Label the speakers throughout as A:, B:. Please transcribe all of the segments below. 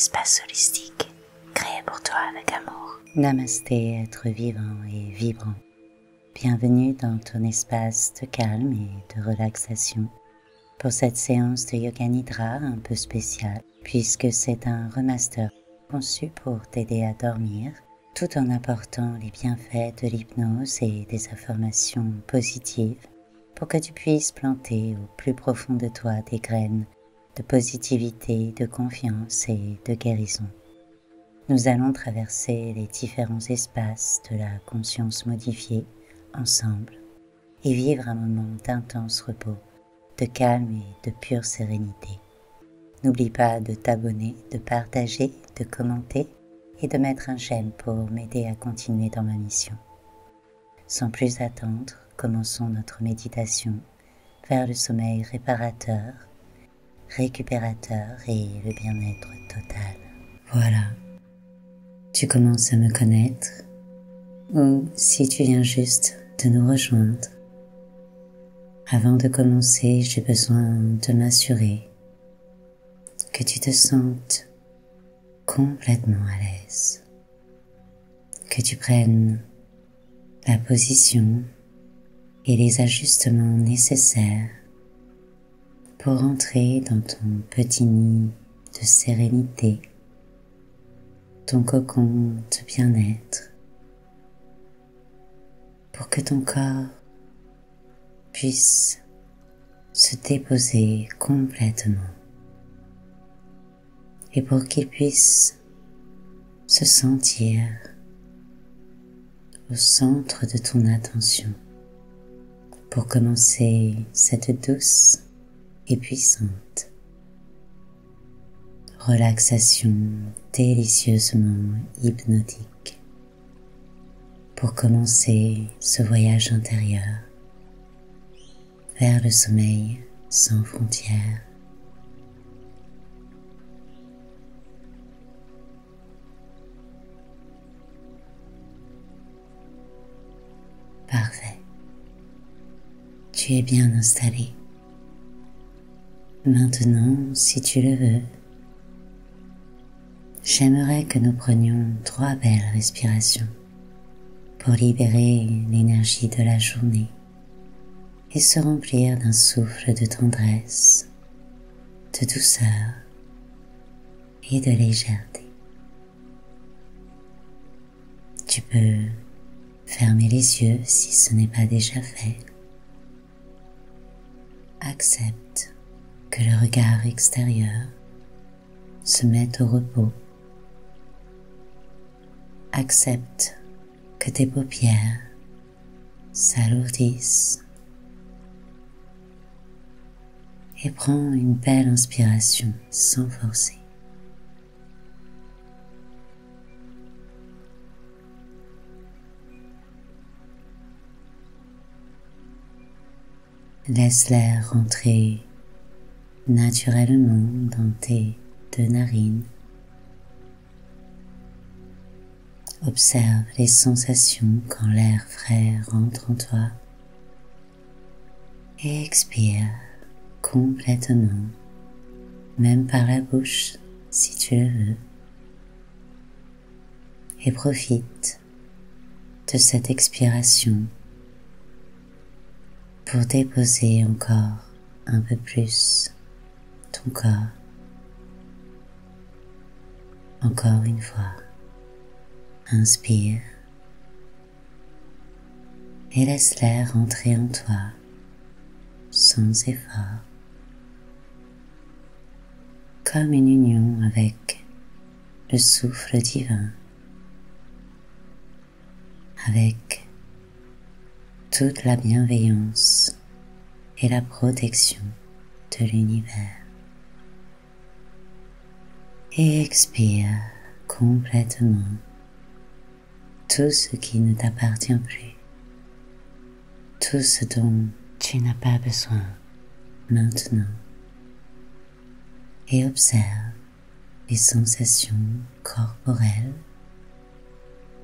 A: espace holistique créé pour toi avec amour.
B: Namasté, être vivant et vibrant. Bienvenue dans ton espace de calme et de relaxation pour cette séance de Yoga Nidra un peu spéciale, puisque c'est un remaster conçu pour t'aider à dormir tout en apportant les bienfaits de l'hypnose et des affirmations positives pour que tu puisses planter au plus profond de toi des graines de positivité, de confiance et de guérison. Nous allons traverser les différents espaces de la conscience modifiée ensemble et vivre un moment d'intense repos, de calme et de pure sérénité. N'oublie pas de t'abonner, de partager, de commenter et de mettre un j'aime pour m'aider à continuer dans ma mission. Sans plus attendre, commençons notre méditation vers le sommeil réparateur, récupérateur et le bien-être total. Voilà, tu commences à me connaître, ou si tu viens juste de nous rejoindre. Avant de commencer, j'ai besoin de m'assurer que tu te sentes complètement à l'aise, que tu prennes la position et les ajustements nécessaires pour entrer dans ton petit nid de sérénité, ton cocon de bien-être, pour que ton corps puisse se déposer complètement et pour qu'il puisse se sentir au centre de ton attention pour commencer cette douce et puissante relaxation délicieusement hypnotique pour commencer ce voyage intérieur vers le sommeil sans frontières. Parfait. Tu es bien installé. Maintenant, si tu le veux, j'aimerais que nous prenions 3 belles respirations pour libérer l'énergie de la journée et se remplir d'un souffle de tendresse, de douceur et de légèreté. Tu peux fermer les yeux si ce n'est pas déjà fait. Accepte que le regard extérieur se mette au repos. Accepte que tes paupières s'alourdissent et prends une belle inspiration sans forcer. Laisse l'air rentrer naturellement dans tes 2 narines. Observe les sensations quand l'air frais rentre en toi et expire complètement, même par la bouche si tu le veux. Et profite de cette expiration pour déposer encore un peu plus ton corps. Encore une fois, inspire et laisse l'air entrer en toi sans effort, comme une union avec le souffle divin, avec toute la bienveillance et la protection de l'univers. Et expire complètement tout ce qui ne t'appartient plus, tout ce dont tu n'as pas besoin maintenant. Et observe les sensations corporelles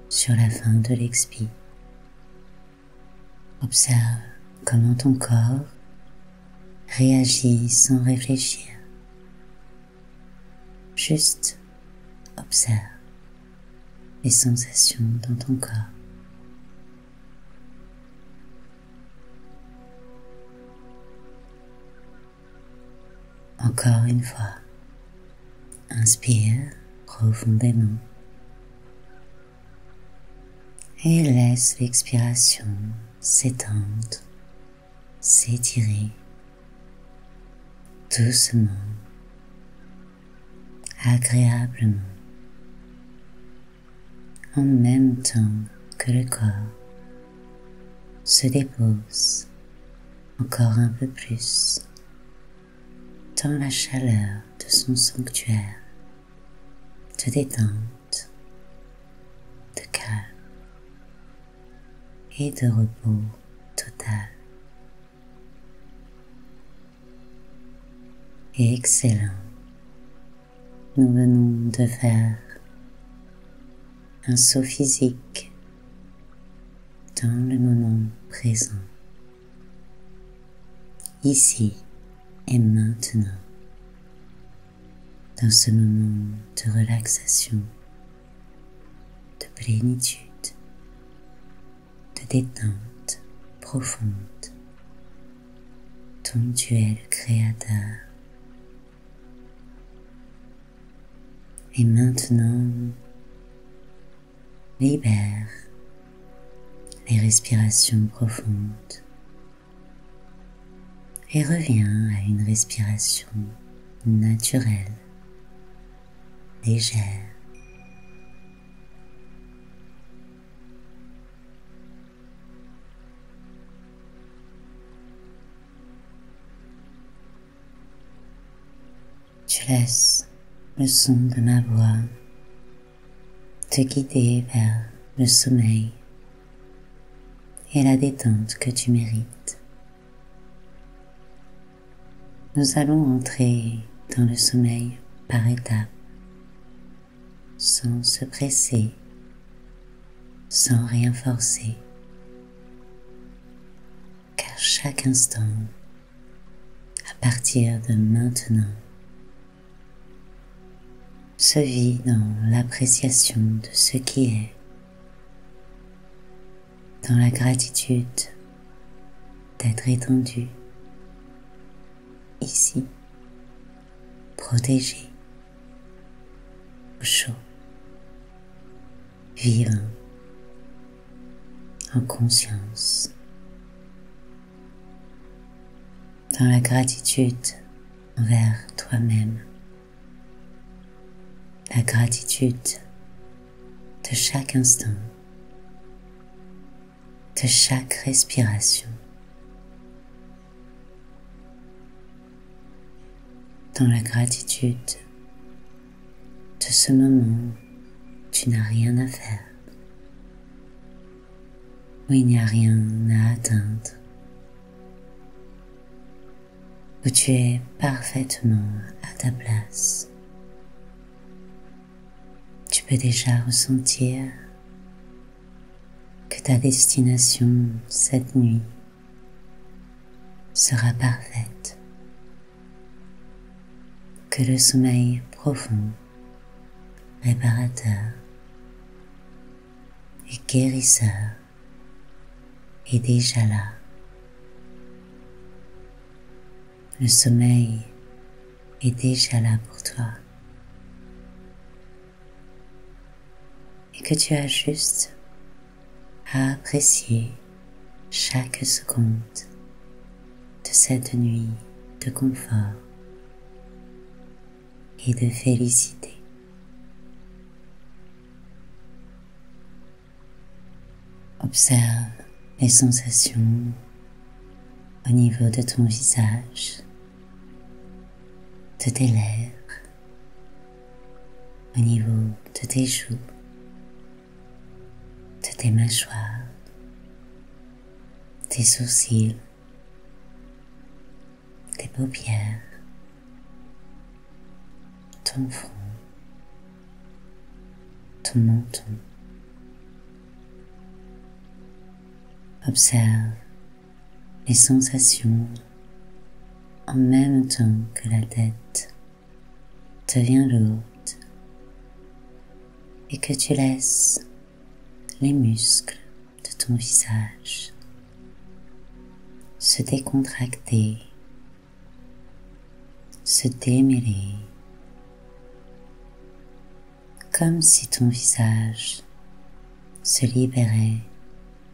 B: sur la fin de l'expire. Observe comment ton corps réagit sans réfléchir, juste Observe les sensations dans ton corps. Encore une fois, inspire profondément et laisse l'expiration s'étendre, s'étirer doucement, agréablement, en même temps que le corps se dépose encore un peu plus dans la chaleur de son sanctuaire de détente, de calme et de repos total. Excellent. Nous venons de faire un saut physique dans le moment présent, ici et maintenant, dans ce moment de relaxation, de plénitude, de détente profonde, dont tu es le créateur. Et maintenant, libère les respirations profondes et reviens à une respiration naturelle, légère. Tu laisses le son de ma voix te guider vers le sommeil et la détente que tu mérites. Nous allons entrer dans le sommeil par étapes, sans se presser, sans rien forcer, car chaque instant, à partir de maintenant, se vit dans l'appréciation de ce qui est, dans la gratitude d'être étendu, ici, protégé, au chaud, vivant, en conscience, dans la gratitude envers toi-même, la gratitude de chaque instant, de chaque respiration, dans la gratitude de ce moment où tu n'as rien à faire, où il n'y a rien à atteindre, où tu es parfaitement à ta place. Tu peux déjà ressentir que ta destination cette nuit sera parfaite, que le sommeil profond, réparateur et guérisseur est déjà là. Le sommeil est déjà là pour toi. Et que tu as juste à apprécier chaque seconde de cette nuit de confort et de félicité. Observe les sensations au niveau de ton visage, de tes lèvres, au niveau de tes joues, de tes mâchoires, tes sourcils, tes paupières, ton front, ton menton. Observe les sensations en même temps que la tête devient lourde et que tu laisses les muscles de ton visage se décontracter, se démêler, comme si ton visage se libérait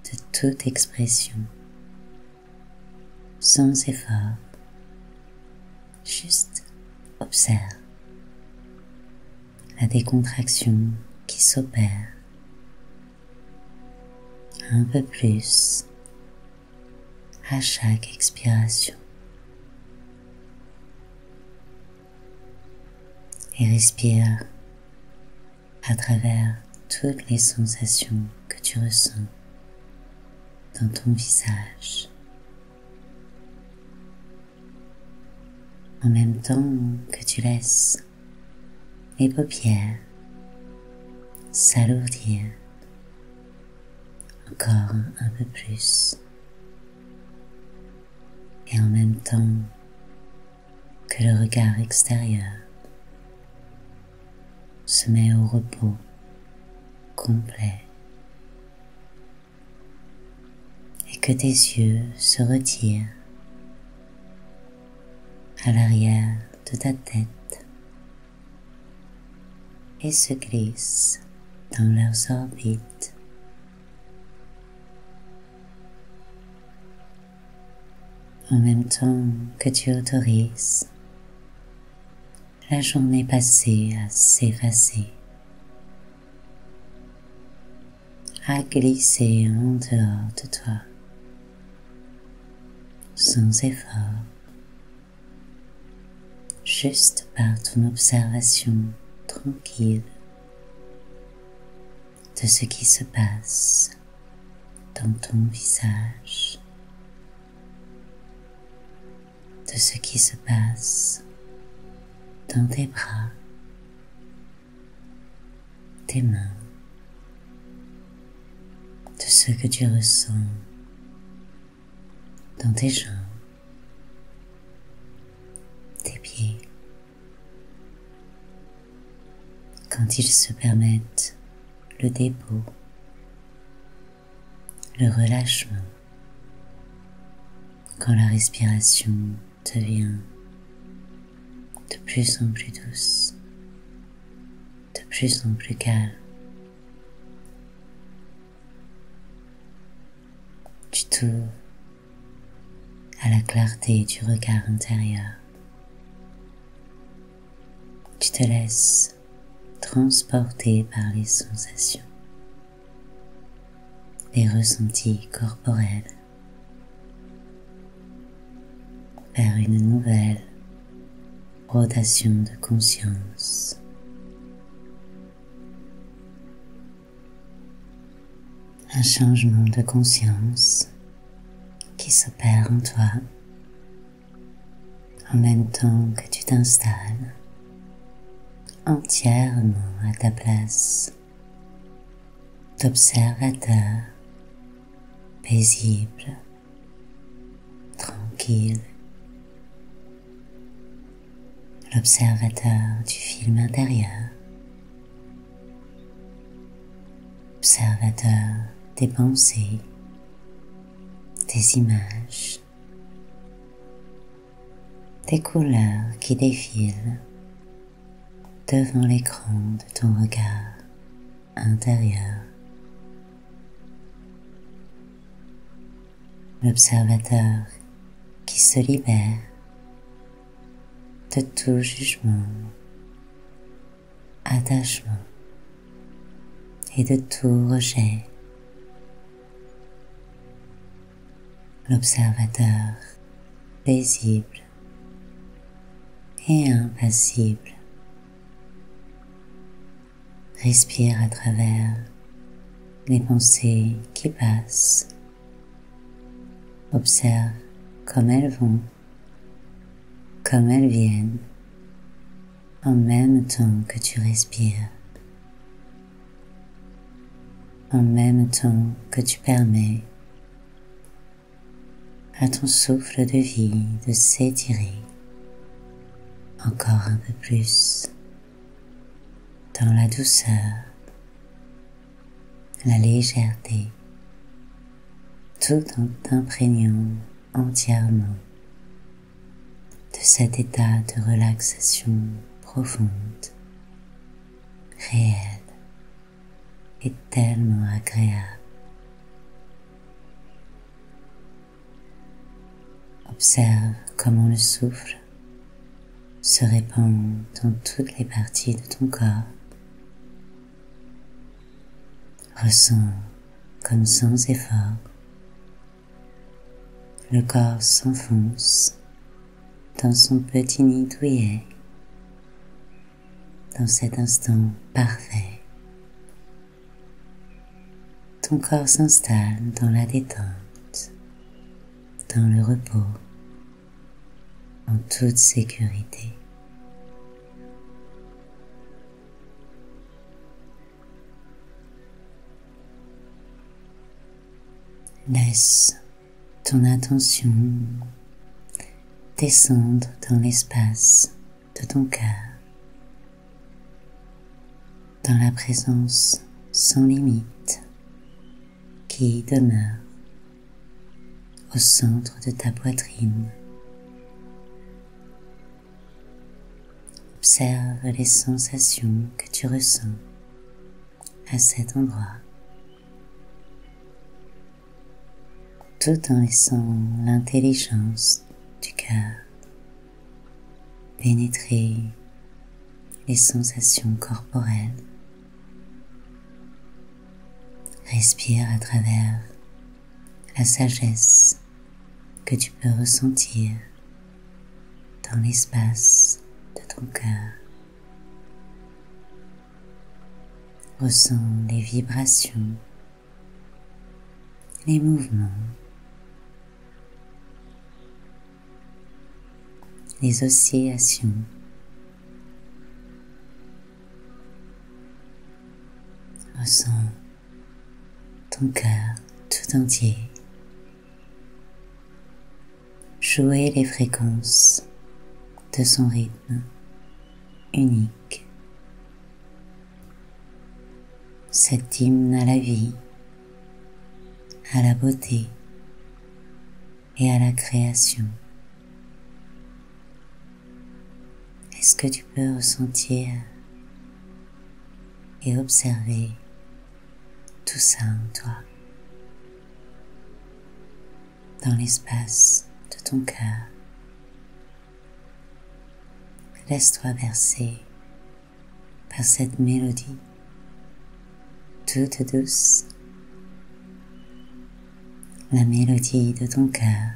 B: de toute expression, sans effort. Juste observe la décontraction qui s'opère un peu plus à chaque expiration. Et respire à travers toutes les sensations que tu ressens dans ton visage. En même temps que tu laisses les paupières s'alourdir encore un peu plus. Et en même temps que le regard extérieur se met au repos complet et que tes yeux se retirent à l'arrière de ta tête et se glissent dans leurs orbites. En même temps que tu autorises la journée passée à s'effacer, à glisser en dehors de toi, sans effort, juste par ton observation tranquille de ce qui se passe dans ton visage, de ce qui se passe dans tes bras, tes mains, de ce que tu ressens dans tes jambes, tes pieds, quand ils se permettent le dépôt, le relâchement, quand la respiration devient de plus en plus douce, de plus en plus calme. Tu t'ouvres à la clarté du regard intérieur. Tu te laisses transporter par les sensations, les ressentis corporels, vers une nouvelle rotation de conscience. Un changement de conscience qui s'opère en toi en même temps que tu t'installes entièrement à ta place d'observateur paisible, tranquille, l'observateur du film intérieur, observateur des pensées, des images, des couleurs qui défilent devant l'écran de ton regard intérieur. L'observateur qui se libère de tout jugement, attachement et de tout rejet. L'observateur paisible et impassible respire à travers les pensées qui passent. Observe comme elles vont, comme elles viennent, en même temps que tu respires, en même temps que tu permets à ton souffle de vie de s'étirer encore un peu plus dans la douceur la légèreté, tout en t'imprégnant entièrement de cet état de relaxation profonde, réelle et tellement agréable. Observe comment le souffle se répand dans toutes les parties de ton corps. Ressens comme sans effort, le corps s'enfonce dans son petit nid douillet, dans cet instant parfait. Ton corps s'installe dans la détente, dans le repos, en toute sécurité. Laisse ton attention descendre dans l'espace de ton cœur, dans la présence sans limite qui demeure au centre de ta poitrine. Observe les sensations que tu ressens à cet endroit, tout en laissant l'intelligence du cœur pénétrer les sensations corporelles. Respire à travers la sagesse que tu peux ressentir dans l'espace de ton cœur. Ressens les vibrations, les mouvements, les oscillations. Ressens ton cœur tout entier jouer les fréquences de son rythme unique. Cet hymne à la vie, à la beauté et à la création. Est-ce que tu peux ressentir et observer tout ça en toi, dans l'espace de ton cœur? Laisse-toi bercer par cette mélodie toute douce, la mélodie de ton cœur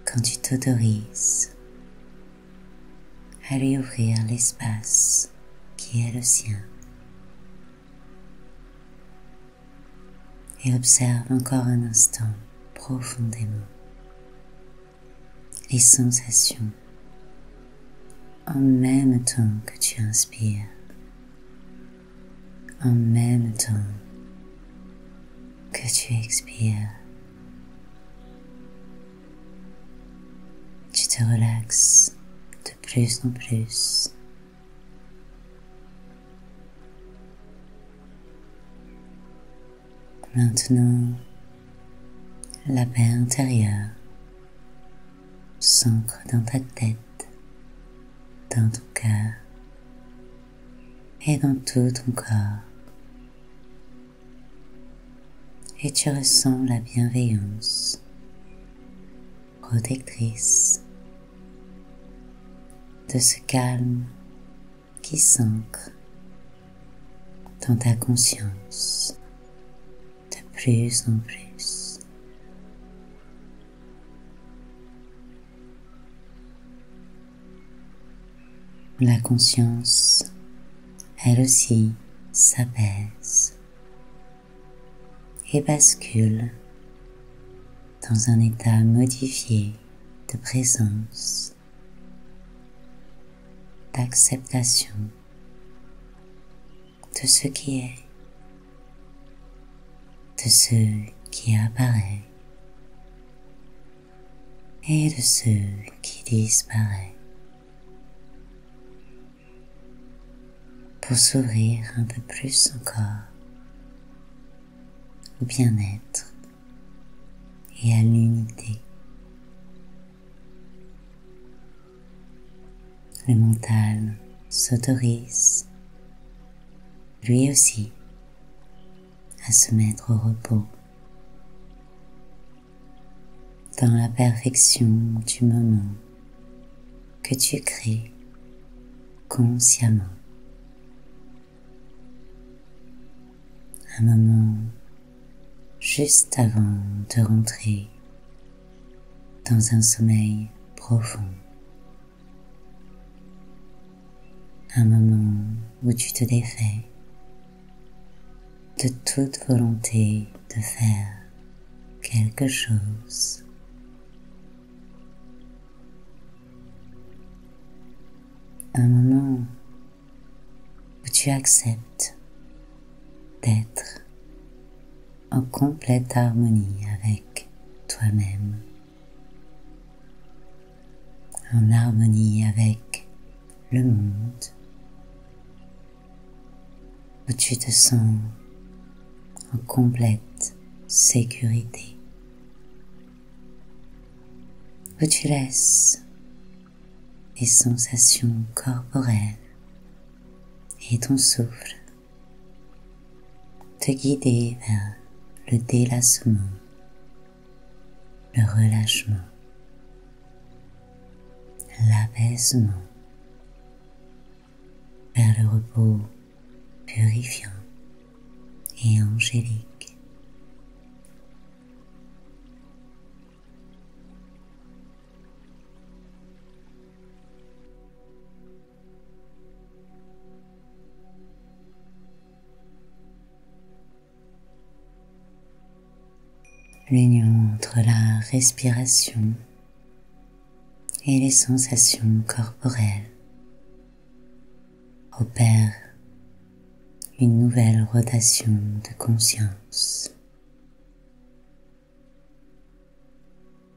B: quand tu t'autorises à lui ouvrir l'espace qui est le sien. Et observe encore un instant profondément les sensations en même temps que tu inspires, en même temps que tu expires. Tu te relaxes de plus en plus. Maintenant, la paix intérieure s'ancre dans ta tête, dans ton cœur et dans tout ton corps. Et tu ressens la bienveillance protectrice de ce calme qui s'ancre dans ta conscience de plus en plus. La conscience, elle aussi, s'apaise et bascule dans un état modifié de présence, d'acceptation de ce qui est, de ce qui apparaît et de ce qui disparaît, pour s'ouvrir un peu plus encore au bien-être et à l'unité. Le mental s'autorise, lui aussi, à se mettre au repos dans la perfection du moment que tu crées consciemment. Un moment juste avant de rentrer dans un sommeil profond. Un moment où tu te défais de toute volonté de faire quelque chose. Un moment où tu acceptes d'être en complète harmonie avec toi-même, en harmonie avec le monde, où tu te sens en complète sécurité, où tu laisses les sensations corporelles et ton souffle te guider vers le délassement, le relâchement, l'apaisement, vers le repos purifiant et angélique. L'union entre la respiration et les sensations corporelles opère une nouvelle rotation de conscience.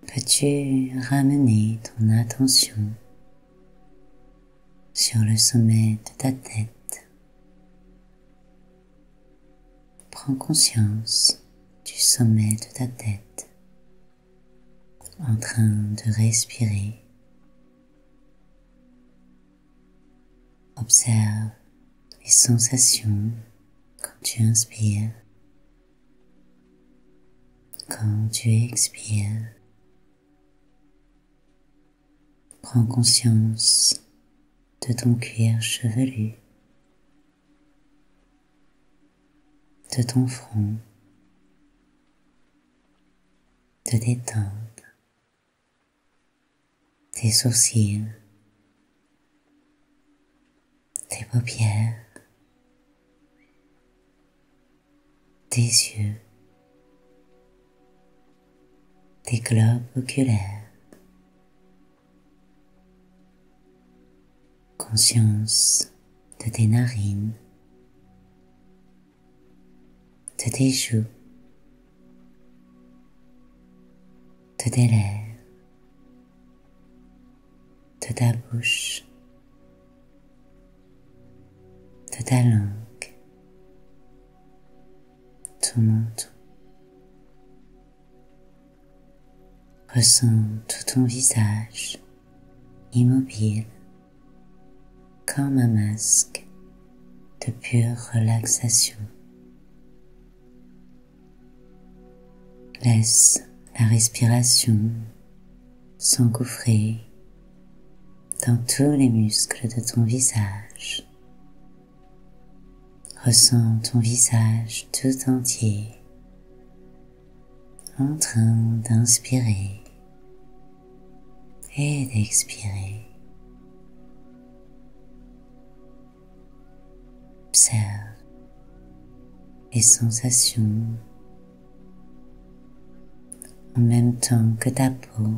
B: Peux-tu ramener ton attention sur le sommet de ta tête? Prends conscience du sommet de ta tête en train de respirer. Observe les sensations quand tu inspires, quand tu expires. Prends conscience de ton cuir chevelu, de ton front, de tes tempes, tes sourcils, tes paupières, tes yeux, tes globes oculaires. Conscience de tes narines, de tes joues, de tes lèvres, de ta bouche, de ta langue, ton menton. Ressens tout ton visage immobile comme un masque de pure relaxation. Laisse la respiration s'engouffrer dans tous les muscles de ton visage. Ressens ton visage tout entier en train d'inspirer et d'expirer. Observe les sensations en même temps que ta peau,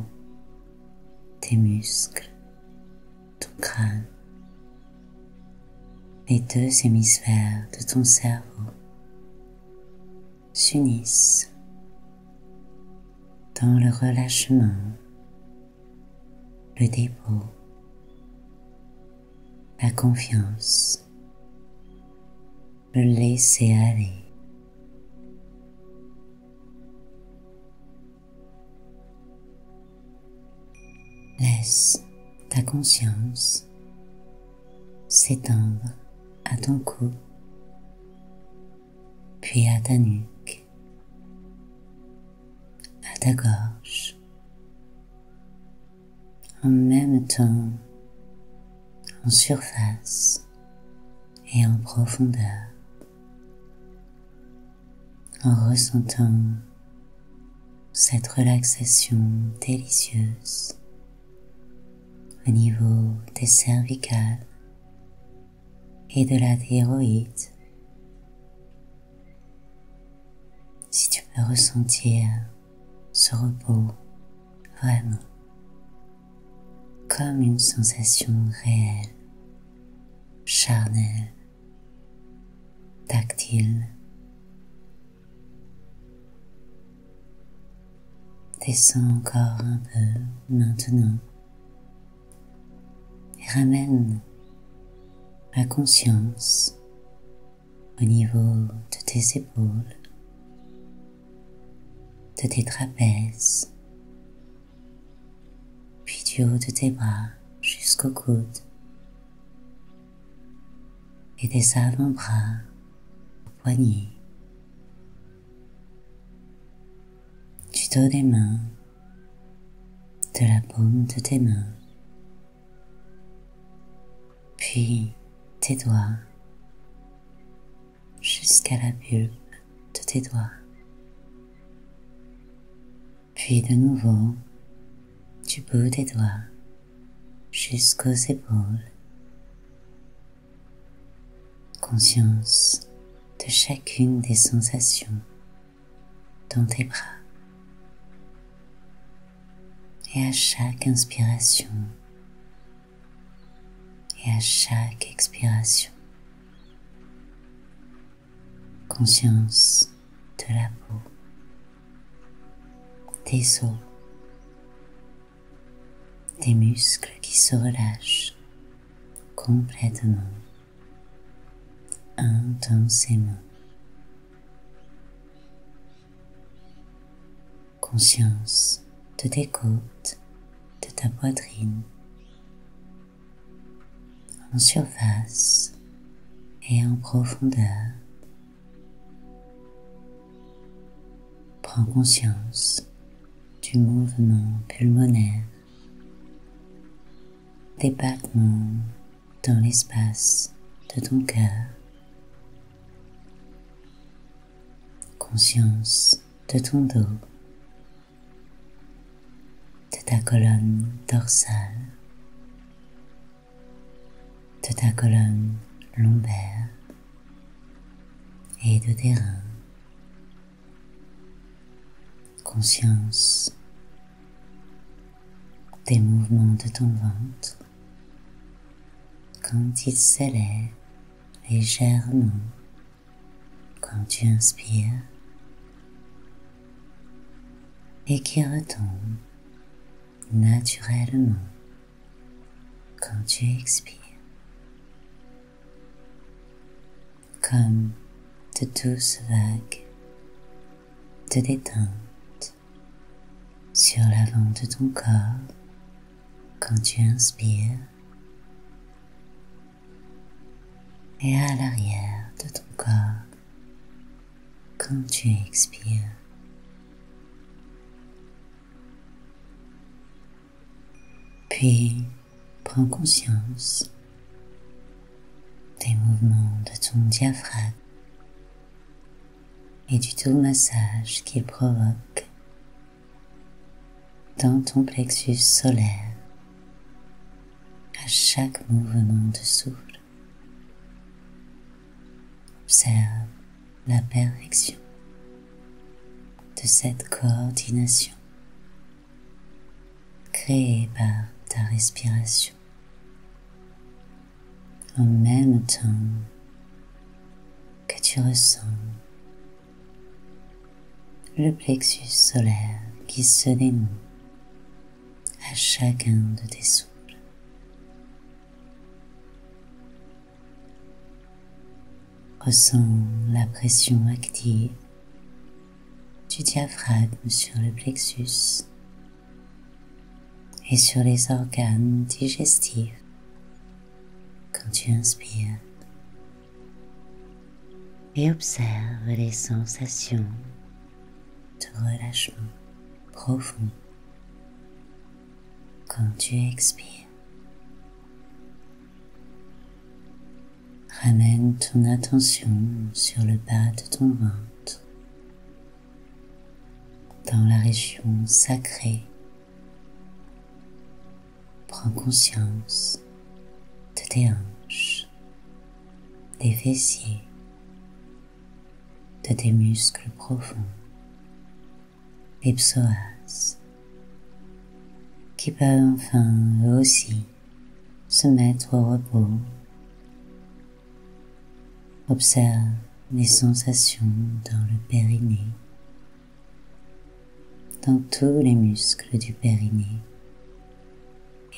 B: tes muscles, ton crâne, les deux hémisphères de ton cerveau s'unissent dans le relâchement, le dépôt, la confiance, le laisser aller. ta conscience s'étendre à ton cou, puis à ta nuque, à ta gorge, en même temps en surface et en profondeur, en ressentant cette relaxation délicieuse au niveau des cervicales et de la thyroïde. Si tu peux ressentir ce repos vraiment comme une sensation réelle, charnelle, tactile, descends encore un peu maintenant et ramène la conscience au niveau de tes épaules, de tes trapèzes, puis du haut de tes bras jusqu'au coude et des avant-bras aux poignets, du dos des mains, de la paume de tes mains, puis tes doigts jusqu'à la pulpe de tes doigts, puis de nouveau du bout des doigts jusqu'aux épaules. Conscience de chacune des sensations dans tes bras. Et à chaque inspiration et à chaque expiration, conscience de la peau, des os, des muscles qui se relâchent complètement, intensément. Conscience de tes côtes, de ta poitrine, en surface et en profondeur. Prends conscience du mouvement pulmonaire, des battements dans l'espace de ton cœur. Conscience de ton dos, de ta colonne dorsale, de ta colonne lombaire et de tes reins. Conscience des mouvements de ton ventre quand il s'élève légèrement quand tu inspires et qui retombe naturellement quand tu expires, comme de douces vagues de détente sur l'avant de ton corps quand tu inspires et à l'arrière de ton corps quand tu expires. Puis, prends conscience des mouvements de ton diaphragme et du doux massage qu'il provoque dans ton plexus solaire à chaque mouvement de souffle. Observe la perfection de cette coordination créée par ta respiration en même temps que tu ressens le plexus solaire qui se dénoue à chacun de tes souffles. Ressens la pression active du diaphragme sur le plexus et sur les organes digestifs quand tu inspires. Et observe les sensations de relâchement profond quand tu expires. Ramène ton attention sur le bas de ton ventre, dans la région sacrée. Prends conscience de tes hanches, des fessiers, de tes muscles profonds, les psoas, qui peuvent enfin eux aussi se mettre au repos. Observe les sensations dans le périnée, dans tous les muscles du périnée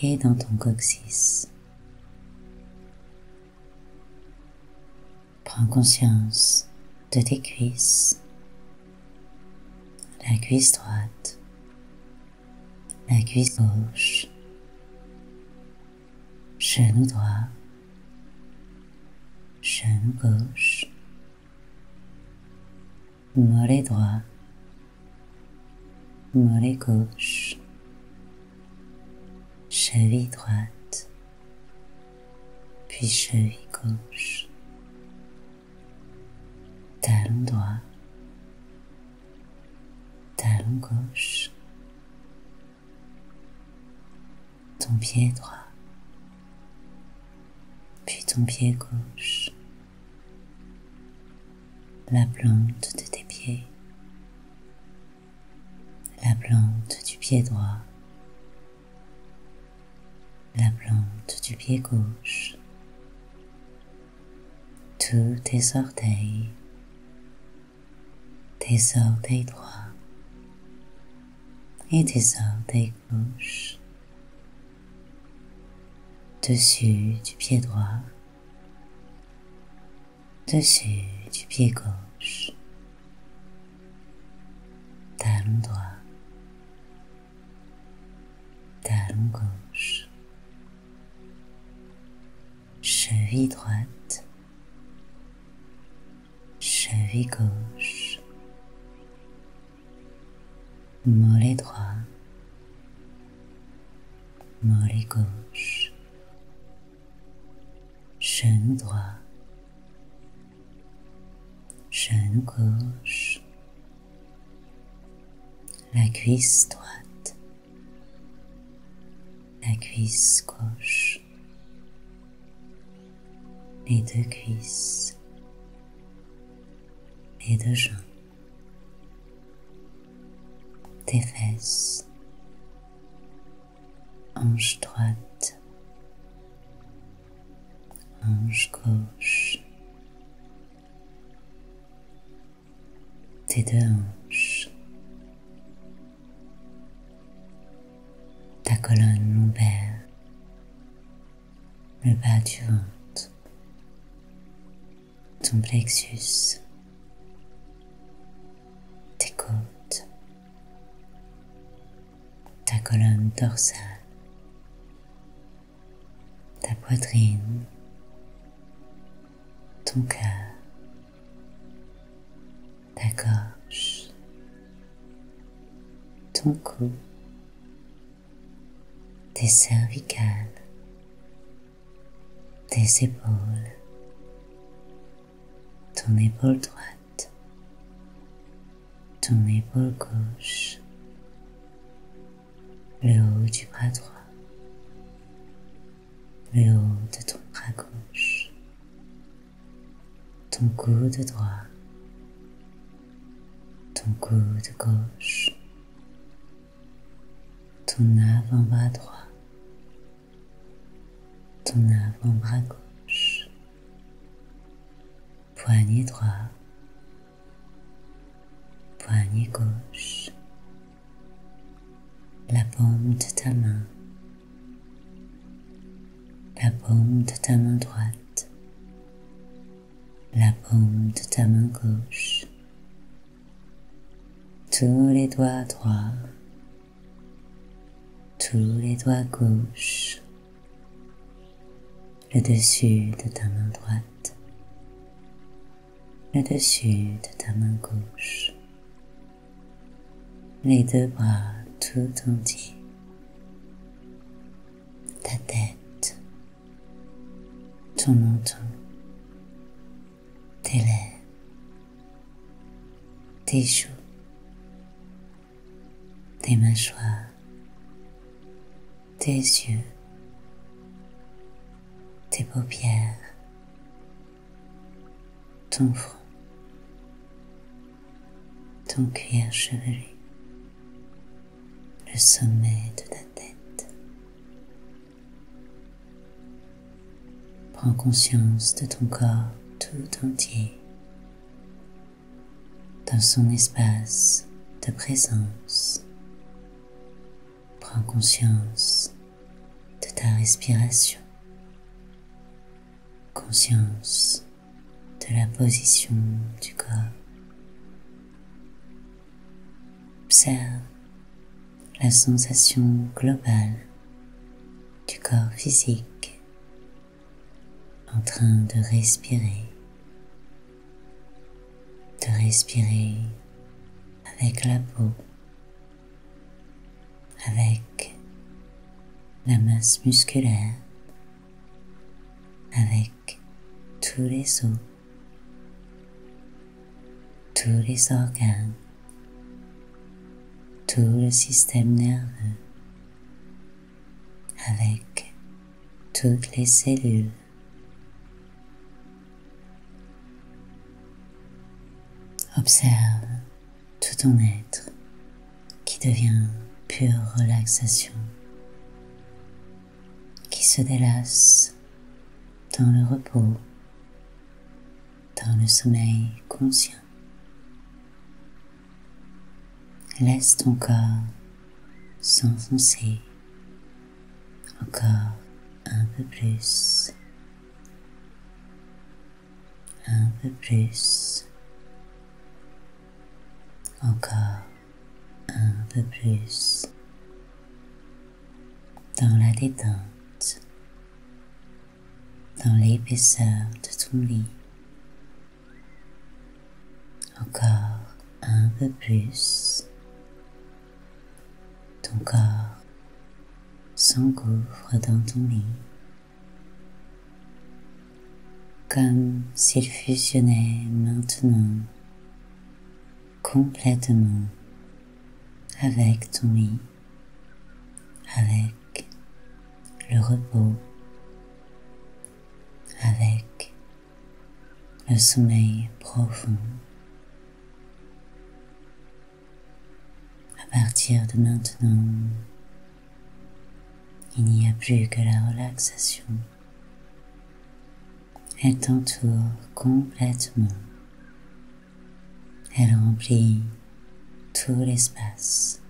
B: et dans ton coccyx. Prends conscience de tes cuisses, la cuisse droite, la cuisse gauche, genou droit, genou gauche, mollet droit, mollet gauche, cheville droite, puis cheville gauche, talon droit, talon gauche, ton pied droit, puis ton pied gauche, la plante de tes pieds, la plante du pied droit, la plante du pied gauche, tous tes orteils droits et tes orteils gauches, dessus du pied droit, dessus du pied gauche, talon droit, talon gauche, cheville droite, cheville gauche, mollet droit, mollet gauche, genou droit, genou gauche, la cuisse droite, la cuisse gauche, les deux cuisses, les deux jambes, tes fesses, hanche droite, hanche gauche, tes deux hanches, ta colonne lombaire, le bas du ventre, ton plexus, tes côtes, ta colonne dorsale, ta poitrine, ton cœur, ta gorge, ton cou, tes cervicales, tes épaules, ton épaule droite, ton épaule gauche, le haut du bras droit, le haut de ton bras gauche, ton coude droit, ton coude gauche, ton avant-bras droit, ton avant-bras gauche, poignet droit, poignet gauche, la paume de ta main, la paume de ta main droite, la paume de ta main gauche, tous les doigts droits, tous les doigts gauches, le dessus de ta main droite, le dessus de ta main gauche, les deux bras tout entiers, ta tête, ton menton, tes lèvres, tes joues, tes mâchoires, tes yeux, tes paupières, ton front, ton cuir chevelu, le sommet de ta tête. Prends conscience de ton corps tout entier, dans son espace de présence. Prends conscience de ta respiration, conscience de la position du corps. Observe la sensation globale du corps physique en train de respirer avec la peau, avec la masse musculaire, avec tous les os, tous les organes, tout le système nerveux, avec toutes les cellules. Observe tout ton être qui devient pure relaxation, qui se délasse dans le repos, dans le sommeil conscient. Laisse ton corps s'enfoncer encore un peu plus, un peu plus, encore un peu plus, dans la détente, dans l'épaisseur de ton lit, encore un peu plus. Ton corps s'engouffre dans ton lit, comme s'il fusionnait maintenant complètement avec ton lit, avec le repos, avec le sommeil profond. À partir de maintenant, il n'y a plus que la relaxation. Elle t'entoure complètement. Elle remplit tout l'espace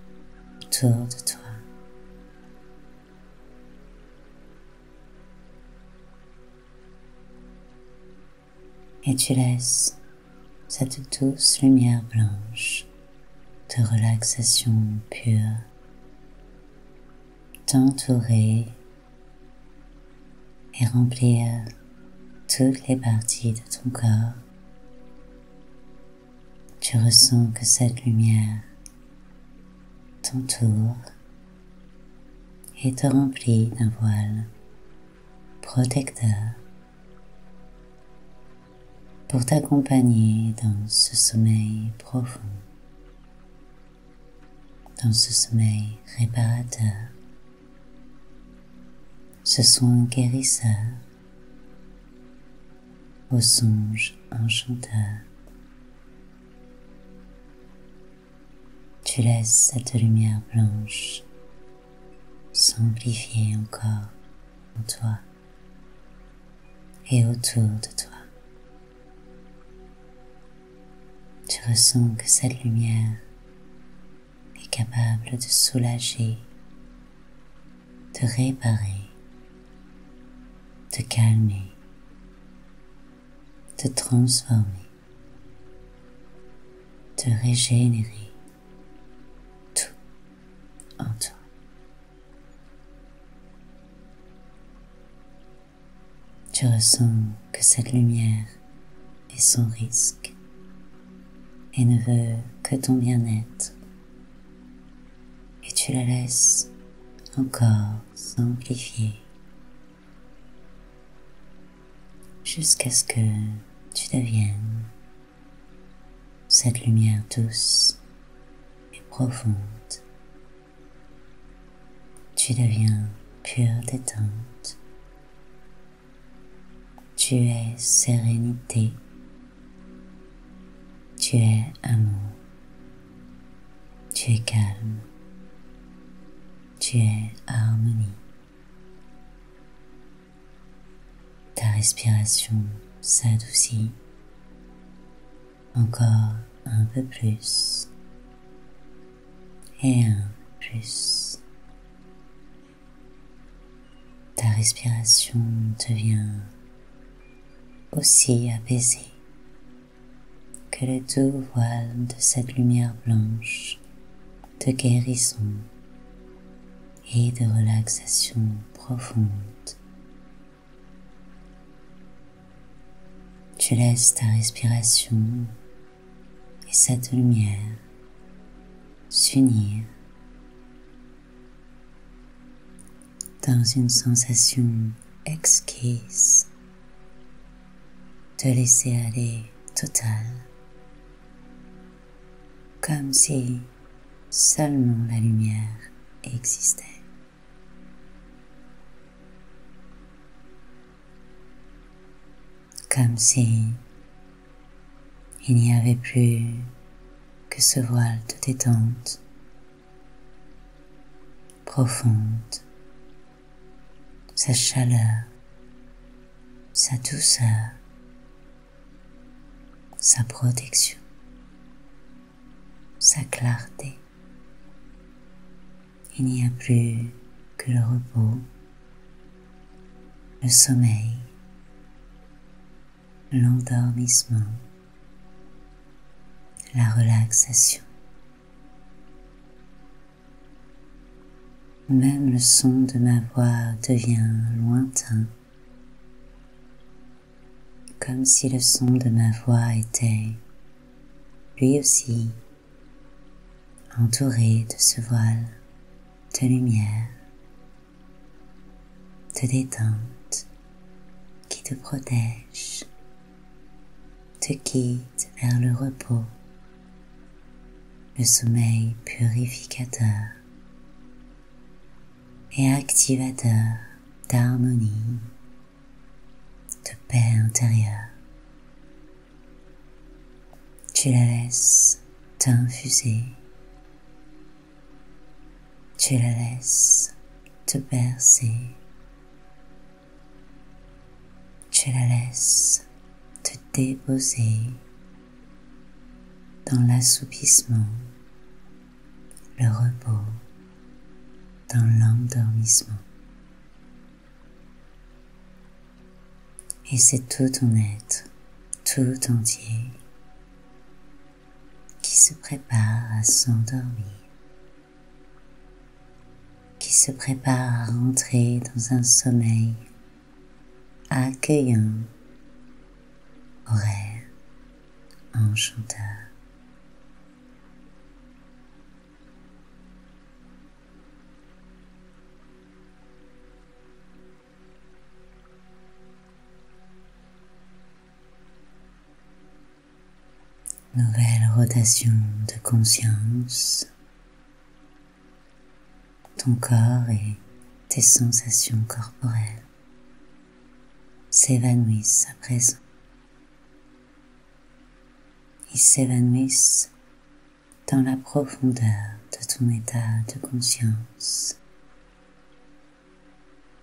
B: autour de toi. Et tu laisses cette douce lumière blanche de relaxation pure t'entourer et remplir toutes les parties de ton corps. Tu ressens que cette lumière t'entoure et te remplit d'un voile protecteur pour t'accompagner dans ce sommeil profond, dans ce sommeil réparateur, ce soin guérisseur, au songe enchanteur. Tu laisses cette lumière blanche s'amplifier encore en toi et autour de toi. Tu ressens que cette lumière est capable de soulager, de réparer, de calmer, de transformer, de régénérer tout en toi. Tu ressens que cette lumière est sans risque et ne veut que ton bien-être, et tu la laisses encore s'amplifier jusqu'à ce que tu deviennes cette lumière douce et profonde. Tu deviens pure détente. Tu es sérénité. Tu es amour. Tu es calme. Tu es harmonie. Ta respiration s'adoucit encore un peu plus et un peu plus. Ta respiration devient aussi apaisée que le doux voile de cette lumière blanche de guérison et de relaxation profonde. Tu laisses ta respiration et cette lumière s'unir dans une sensation exquise de laisser aller total, comme si seulement la lumière existait. Comme si il n'y avait plus que ce voile de détente profonde, sa chaleur, sa douceur, sa protection, sa clarté. Il n'y a plus que le repos, le sommeil, l'endormissement, la relaxation. Même le son de ma voix devient lointain, comme si le son de ma voix était, lui aussi, entouré de ce voile de lumière, de détente qui te protège, te guide vers le repos, le sommeil purificateur et activateur d'harmonie, de paix intérieure. Tu la laisses t'infuser, tu la laisses te bercer, tu la laisses te déposer dans l'assoupissement, le repos, dans l'endormissement. Et c'est tout ton être, tout entier, qui se prépare à s'endormir, qui se prépare à rentrer dans un sommeil accueillant, horaire, enchanteur. Nouvelle rotation de conscience. Ton corps et tes sensations corporelles s'évanouissent à présent. Ils s'évanouissent dans la profondeur de ton état de conscience.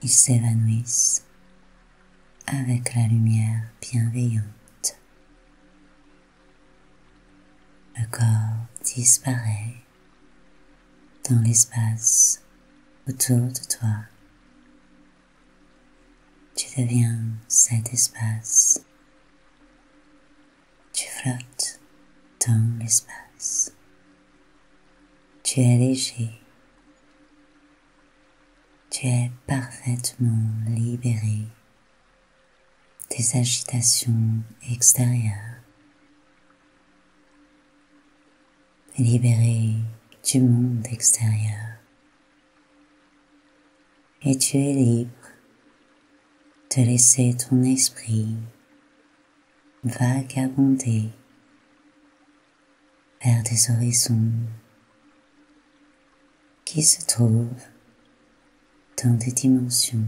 B: Ils s'évanouissent avec la lumière bienveillante. Le corps disparaît dans l'espace autour de toi. Tu deviens cet espace. Tu flottes dans l'espace. Tu es léger. Tu es parfaitement libéré des agitations extérieures, libéré du monde extérieur. Et tu es libre de laisser ton esprit vagabonder vers des horizons qui se trouvent dans des dimensions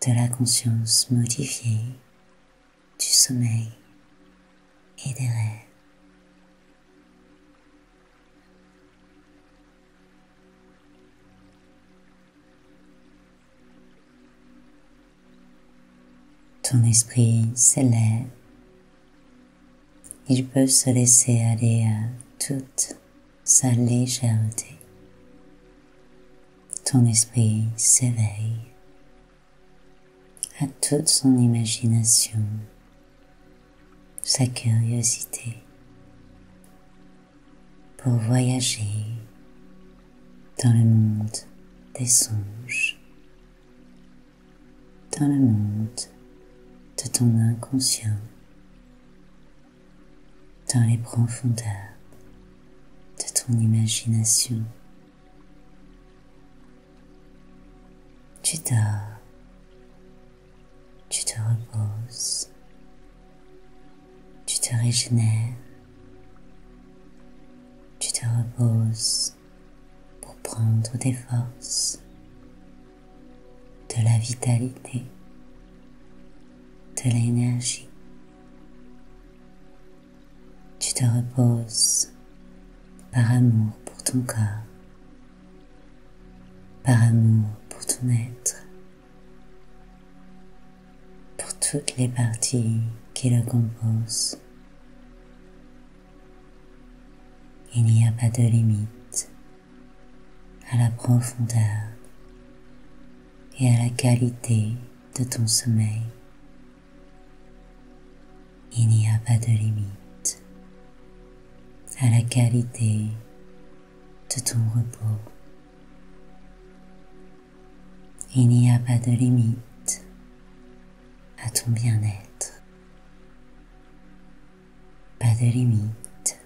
B: de la conscience modifiée, du sommeil et des rêves. Ton esprit s'élève, il peut se laisser aller à toute sa légèreté. Ton esprit s'éveille à toute son imagination, sa curiosité pour voyager dans le monde des songes, dans le monde de ton inconscient, dans les profondeurs de ton imagination. Tu dors, tu te reposes, tu te régénères, tu te reposes pour prendre des forces, de la vitalité, de l'énergie. Tu te reposes par amour pour ton corps, par amour pour ton être, pour toutes les parties qui le composent. Il n'y a pas de limite à la profondeur et à la qualité de ton sommeil. Il n'y a pas de limite à la qualité de ton repos. Il n'y a pas de limite à ton bien-être. Pas de limite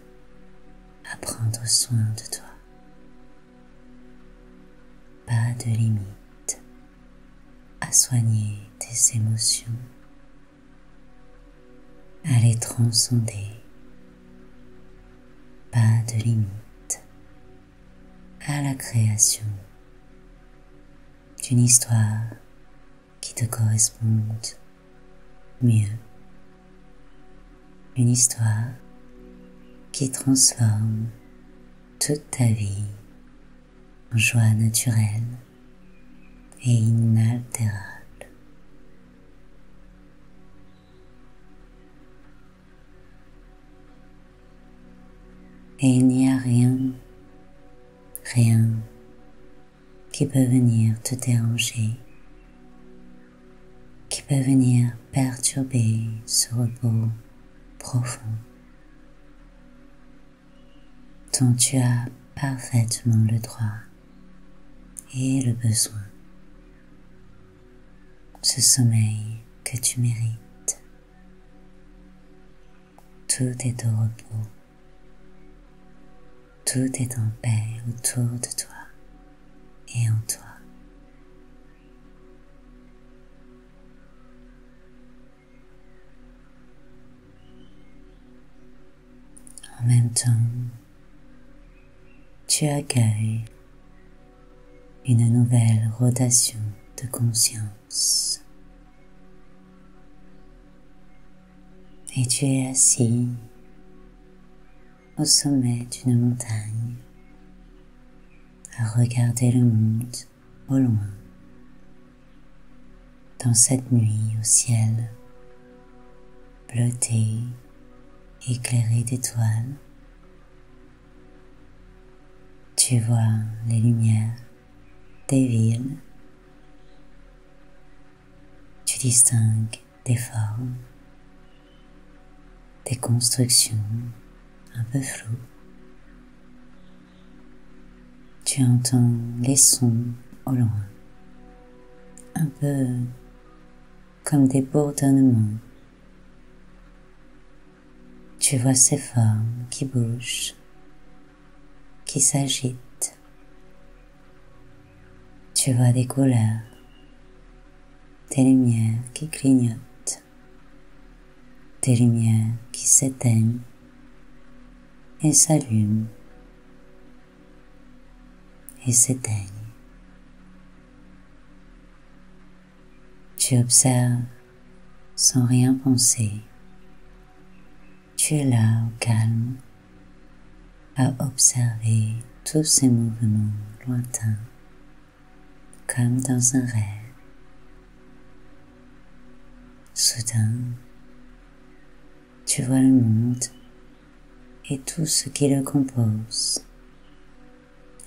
B: à prendre soin de toi. Pas de limite à soigner tes émotions, à les transcender. Pas de limite à la création d'une histoire qui te corresponde mieux. Une histoire qui transforme toute ta vie en joie naturelle et inaltérable. Et il n'y a rien qui peut venir te déranger, qui peut venir perturber ce repos profond dont tu as parfaitement le droit et le besoin. Ce sommeil que tu mérites. Tout est au repos. Tout est en paix autour de toi et en toi. En même temps, tu accueilles une nouvelle rotation de conscience. Et tu es assis au sommet d'une montagne, à regarder le monde au loin, dans cette nuit au ciel bleuté, éclairé d'étoiles. Tu vois les lumières des villes, tu distingues des formes, des constructions un peu floues. Tu entends les sons au loin, un peu comme des bourdonnements. Tu vois ces formes qui bougent, qui s'agitent. Tu vois des couleurs, des lumières qui clignotent, des lumières qui s'éteignent et s'allument et s'éteignent. Tu observes sans rien penser. Tu es là au calme à observer tous ces mouvements lointains comme dans un rêve. Soudain, tu vois le monde et tout ce qui le compose.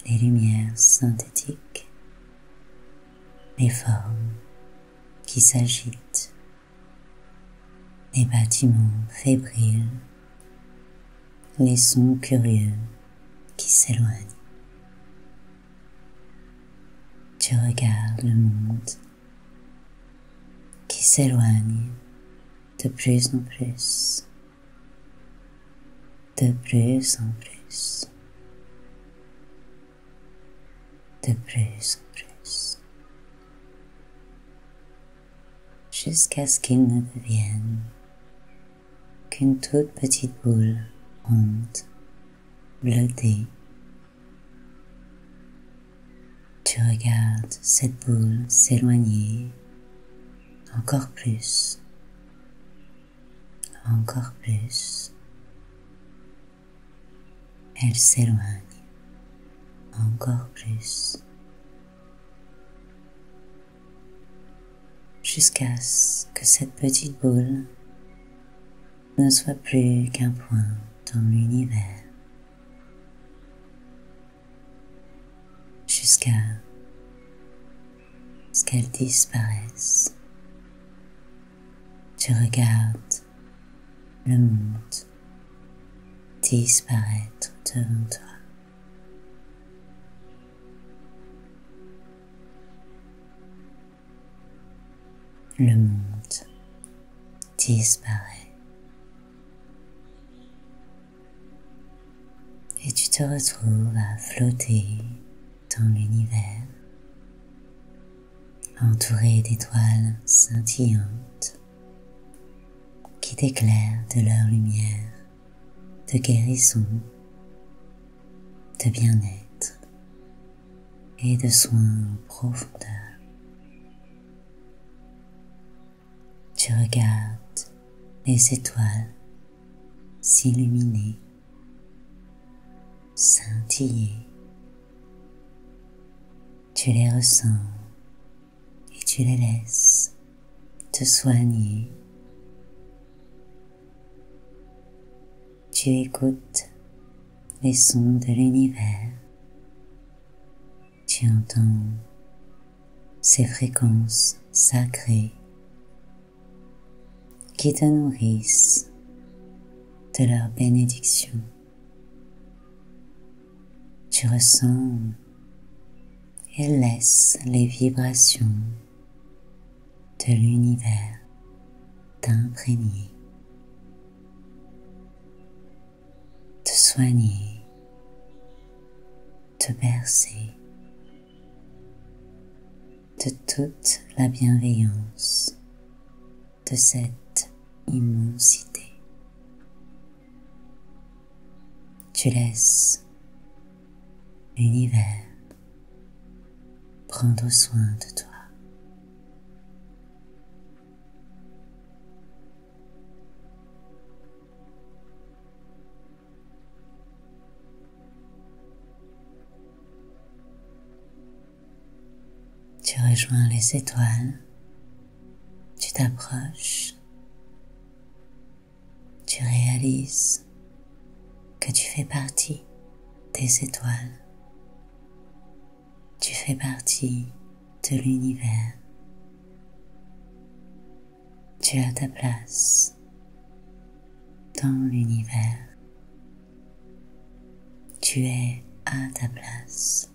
B: Les lumières synthétiques, les formes qui s'agitent, les bâtiments fébriles, les sons curieux qui s'éloignent. Tu regardes le monde qui s'éloigne de plus en plus, de plus en plus, de plus en plus, jusqu'à ce qu'il ne devienne qu'une toute petite boule ronde, bleutée. Tu regardes cette boule s'éloigner encore plus, encore plus. Elle s'éloigne encore plus, jusqu'à ce que cette petite boule ne soit plus qu'un point dans l'univers, jusqu'à ce qu'elle disparaisse. Tu regardes le monde disparaître devant toi. Le monde disparaît. Et tu te retrouves à flotter dans l'univers, entouré d'étoiles scintillantes qui t'éclairent de leur lumière de guérison, de bien-être et de soins en profondeur. Tu regardes les étoiles s'illuminer, scintiller. Tu les ressens et tu les laisses te soigner. Tu écoutes les sons de l'univers. Tu entends ces fréquences sacrées qui te nourrissent de leur bénédiction. Tu ressens et laisses les vibrations de l'univers t'imprégner, te soigner, te bercer de toute la bienveillance de cette immensité. Tu laisses l'univers prendre soin de toi. Tu rejoins les étoiles, tu t'approches, tu réalises que tu fais partie des étoiles. Tu fais partie de l'univers. Tu as ta place dans l'univers. Tu es à ta place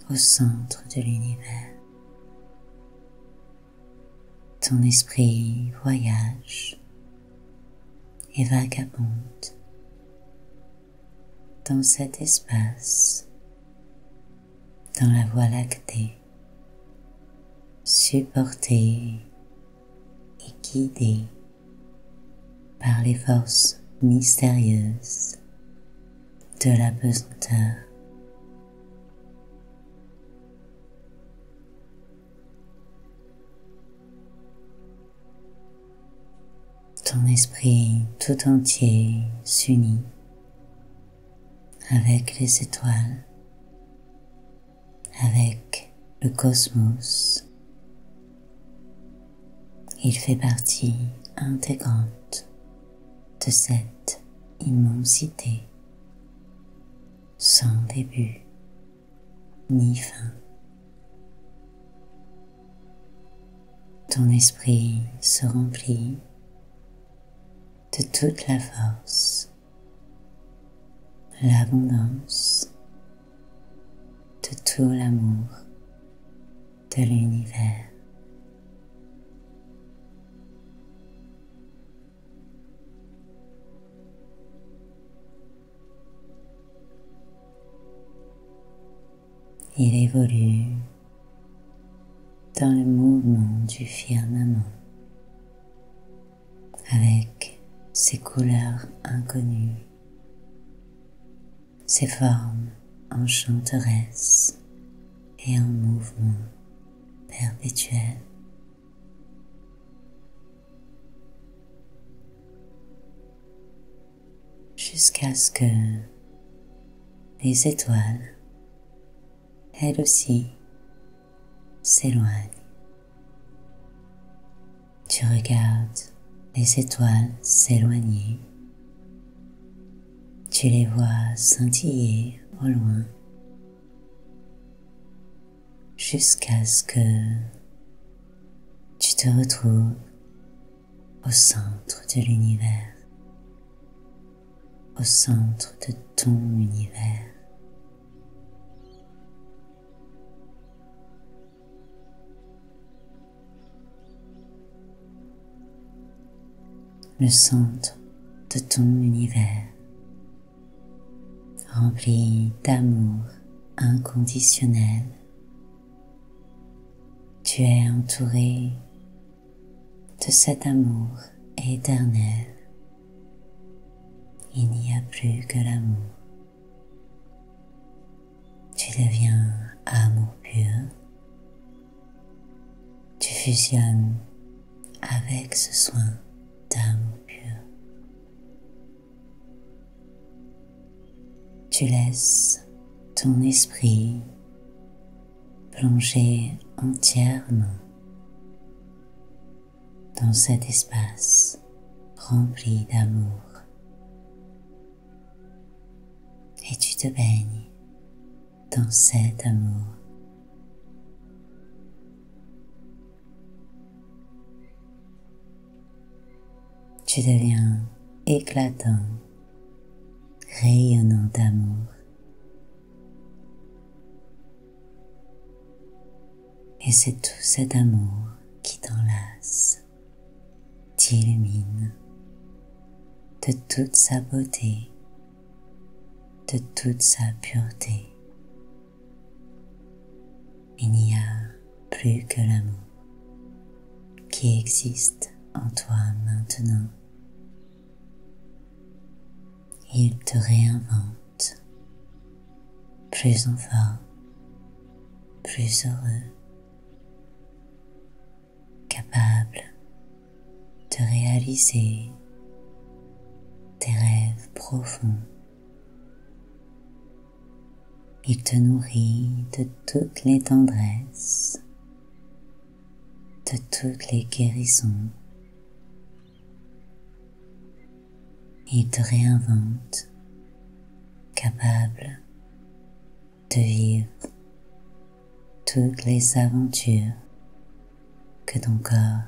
B: au centre de l'univers. ton esprit voyage et vagabonde dans cet espace, dans la Voie lactée, supporté et guidé par les forces mystérieuses de la pesanteur. Ton esprit tout entier s'unit avec les étoiles, avec le cosmos. Il fait partie intégrante de cette immensité, sans début ni fin. Ton esprit se remplit de toute la force, l'abondance, de tout l'amour de l'univers. Il évolue dans le mouvement du firmament avec ses couleurs inconnues, ses formes enchanteresses et en mouvement perpétuel. Jusqu'à ce que les étoiles, elles aussi, s'éloignent. Tu regardes les étoiles s'éloigner. Tu les vois scintiller au loin jusqu'à ce que tu te retrouves au centre de l'univers, au centre de ton univers. Le centre de ton univers, rempli d'amour inconditionnel. Tu es entouré de cet amour éternel. Il n'y a plus que l'amour. Tu deviens amour pur. Tu fusionnes avec ce soin d'amour pur. Tu laisses ton esprit plonger entièrement dans cet espace rempli d'amour et tu te baignes dans cet amour. Tu deviens éclatant, rayonnant d'amour. Et c'est tout cet amour qui t'enlace, t'illumine de toute sa beauté, de toute sa pureté. Il n'y a plus que l'amour qui existe en toi maintenant. Il te réinvente, plus en forme, plus heureux, capable de réaliser tes rêves profonds. Il te nourrit de toutes les tendresses, de toutes les guérisons. Il te réinvente, capable de vivre toutes les aventures que ton corps,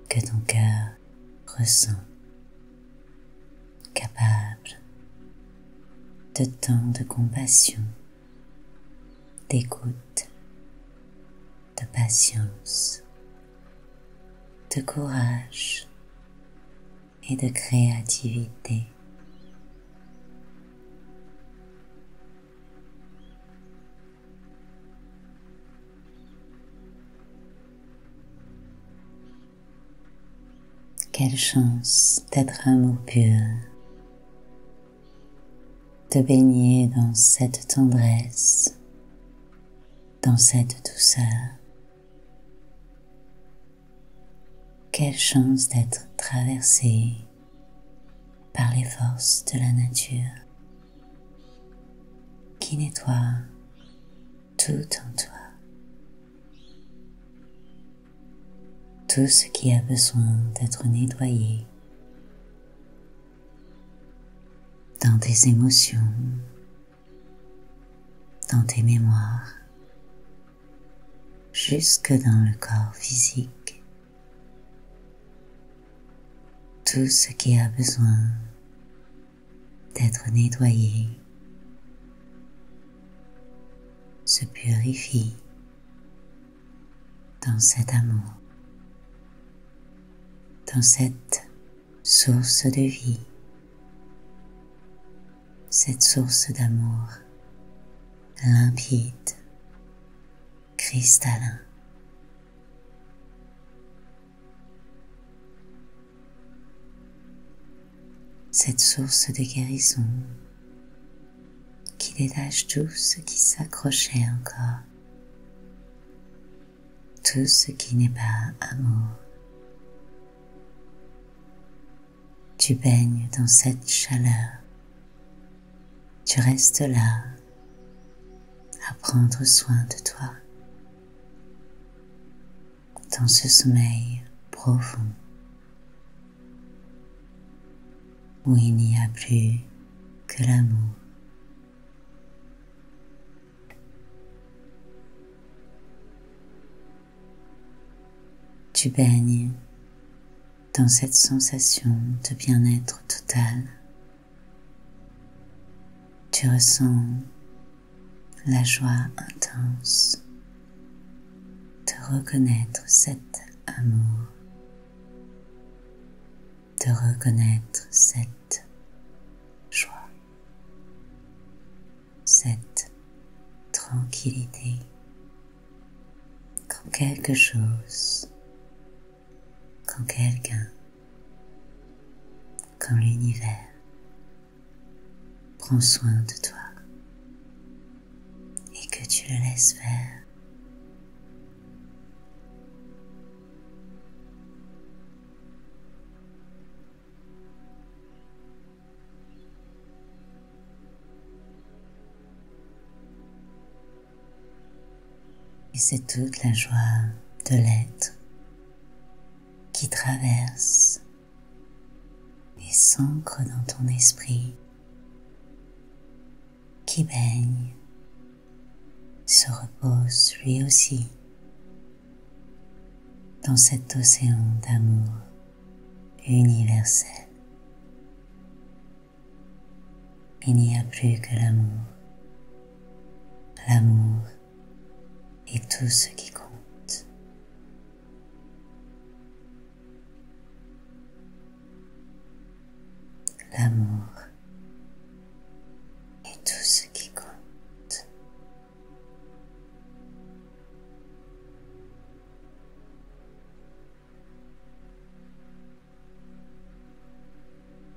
B: que ton cœur ressent, capable de tant de compassion, d'écoute, de patience de courage et de créativité. Quelle chance d'être amour pur, de baigner dans cette tendresse, dans cette douceur. Quelle chance d'être traversé par les forces de la nature qui nettoient tout en toi. Tout ce qui a besoin d'être nettoyé dans tes émotions, dans tes mémoires, jusque dans le corps physique. Tout ce qui a besoin d'être nettoyé se purifie dans cet amour, dans cette source de vie, cette source d'amour limpide, cristallin. Cette source de guérison qui détache tout ce qui s'accrochait encore, tout ce qui n'est pas amour. Tu baignes dans cette chaleur, tu restes là à prendre soin de toi, dans ce sommeil profond où il n'y a plus que l'amour. Tu baignes dans cette sensation de bien-être total. Tu ressens la joie intense de reconnaître cet amour, de reconnaître cette joie, cette tranquillité, quand quelque chose, quand quelqu'un, quand l'univers prend soin de toi et que tu le laisses faire. Et c'est toute la joie de l'être qui traverse et s'ancre dans ton esprit, qui baigne, se repose lui aussi dans cet océan d'amour universel. Il n'y a plus que l'amour. L'amour est tout ce qui compte. L'amour est tout ce qui compte.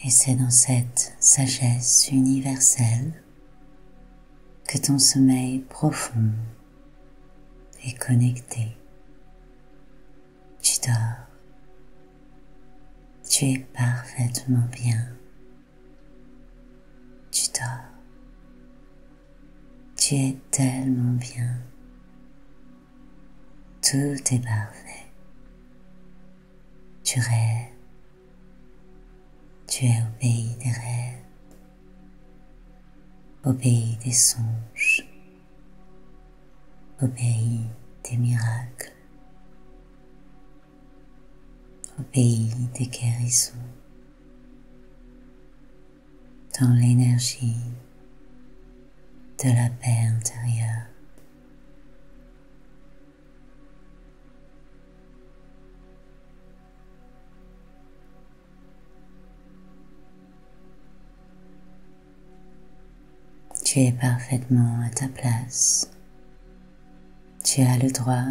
B: Et c'est dans cette sagesse universelle que ton sommeil profond est connecté. Tu dors. Tu es parfaitement bien. Tu dors. Tu es tellement bien. Tout est parfait. Tu rêves. Tu es au pays des rêves, au pays des songes, au pays des miracles, au pays des guérisons, dans l'énergie de la paix intérieure. Tu es parfaitement à ta place. Tu as le droit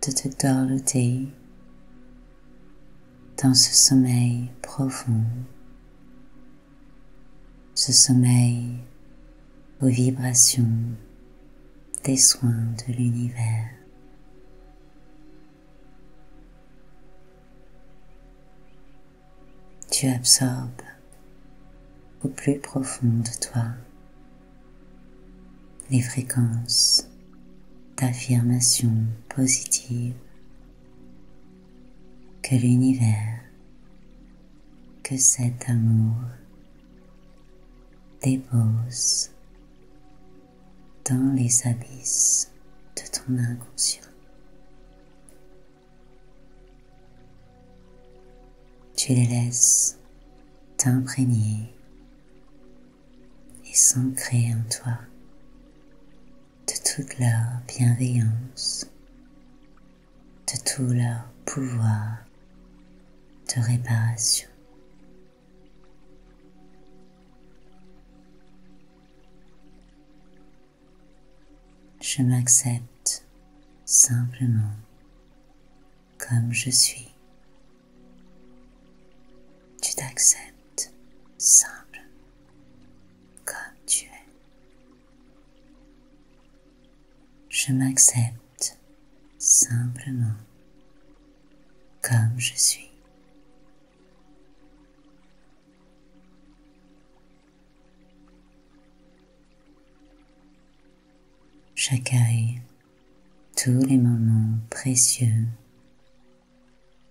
B: de te dorloter dans ce sommeil profond, ce sommeil aux vibrations des soins de l'univers. Tu absorbes au plus profond de toi les fréquences d'affirmation positive que l'univers, que cet amour dépose dans les abysses de ton inconscient. Tu les laisses t'imprégner et s'ancrer en toi de toute leur bienveillance, de tout leur pouvoir de réparation. Je m'accepte simplement comme je suis. Tu t'acceptes simple comme tu es. Je m'accepte simplement comme je suis. J'accueille tous les moments précieux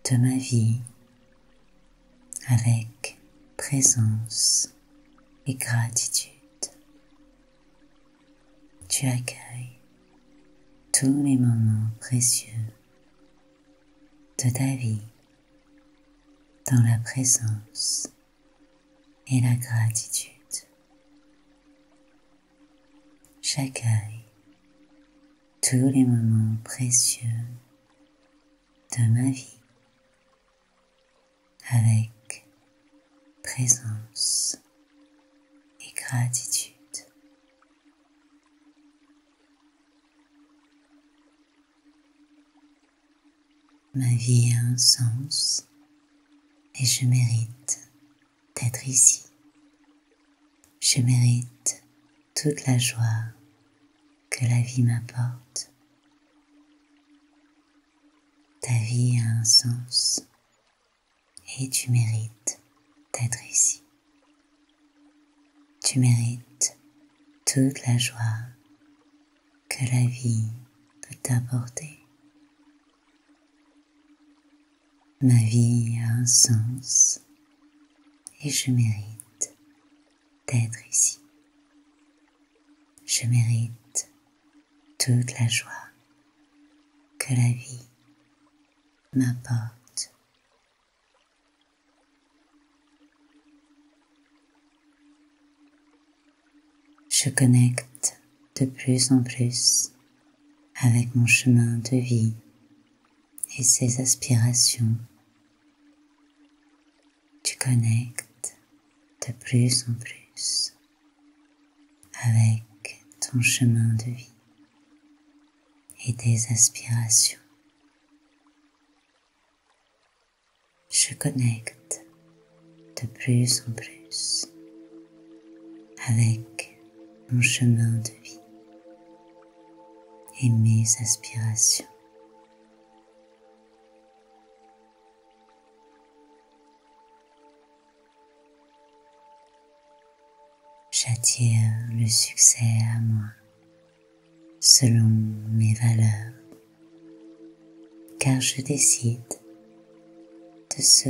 B: de ma vie avec présence et gratitude. Tu accueilles tous les moments précieux de ta vie dans la présence et la gratitude. J'accueille tous les moments précieux de ma vie avec présence et gratitude. Ma vie a un sens et je mérite d'être ici. Je mérite toute la joie que la vie m'apporte. Ta vie a un sens et tu mérites d'être ici. Tu mérites toute la joie que la vie peut t'apporter. Ma vie a un sens et je mérite d'être ici. Je mérite toute la joie que la vie m'apporte. Je connecte de plus en plus avec mon chemin de vie et ses aspirations. Tu connectes de plus en plus avec ton chemin de vie et tes aspirations. Je connecte de plus en plus avec mon chemin de vie et mes aspirations. J'attire le succès à moi selon mes valeurs, car je décide de ce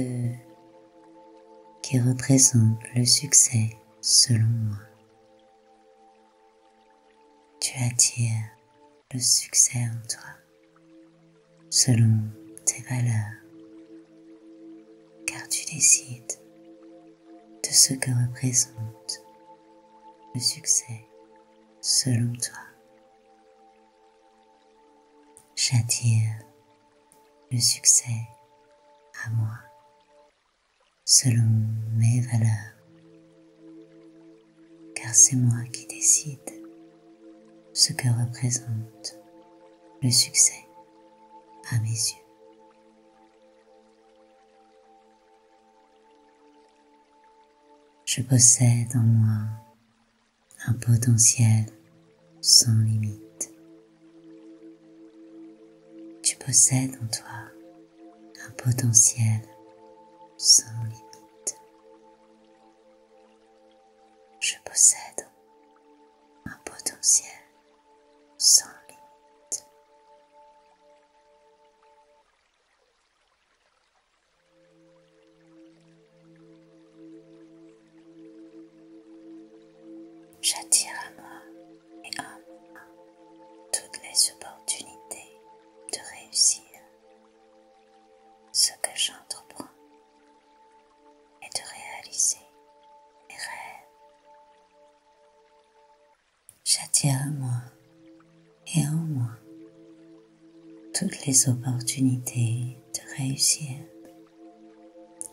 B: qui représente le succès selon moi. Tu attires le succès en toi selon tes valeurs, car tu décides de ce que représente le succès selon toi. J'attire le succès à moi selon mes valeurs, car car c'est moi qui décide ce que représente le succès à mes yeux. Je possède en moi un potentiel sans limite. Tu possèdes en toi un potentiel sans limite. Je possède un potentiel sans limite. J'attire à moi et en moi toutes les opportunités de réussir ce que j'entreprends et de réaliser mes rêves. J'attire à moi et en moi toutes les opportunités de réussir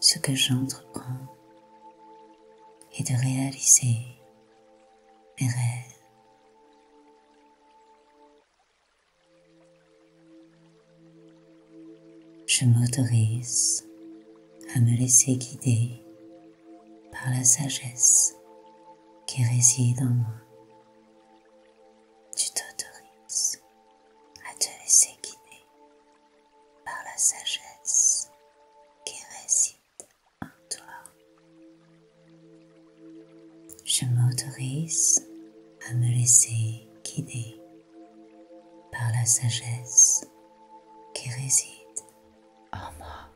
B: ce que j'entreprends et de réaliser mes rêves. Je m'autorise à me laisser guider par la sagesse qui réside en moi. Tu t'autorises à te laisser guider par la sagesse qui réside en toi. Je m'autorise à me laisser guider par la sagesse qui réside en moi.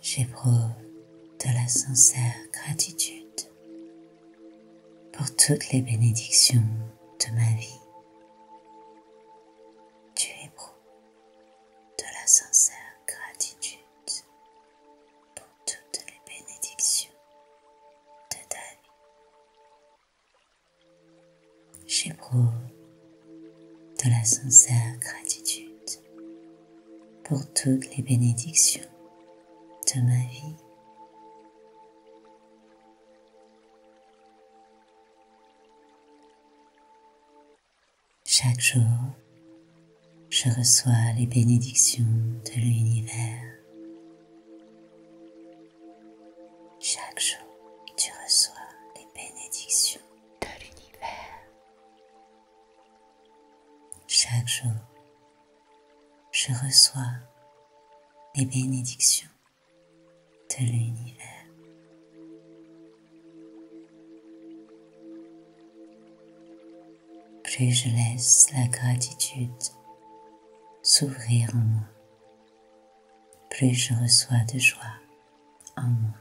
B: J'éprouve de la sincère gratitude pour toutes les bénédictions de ma vie. Tu éprouves de la sincère gratitude pour toutes les bénédictions de ta vie. J'éprouve de la sincère gratitude pour toutes les bénédictions de ma vie. Chaque jour, je reçois les bénédictions de l'univers. Chaque jour, tu reçois les bénédictions de l'univers. Chaque jour, je reçois les bénédictions de l'univers. Plus je laisse la gratitude s'ouvrir en moi, plus je reçois de joie en moi.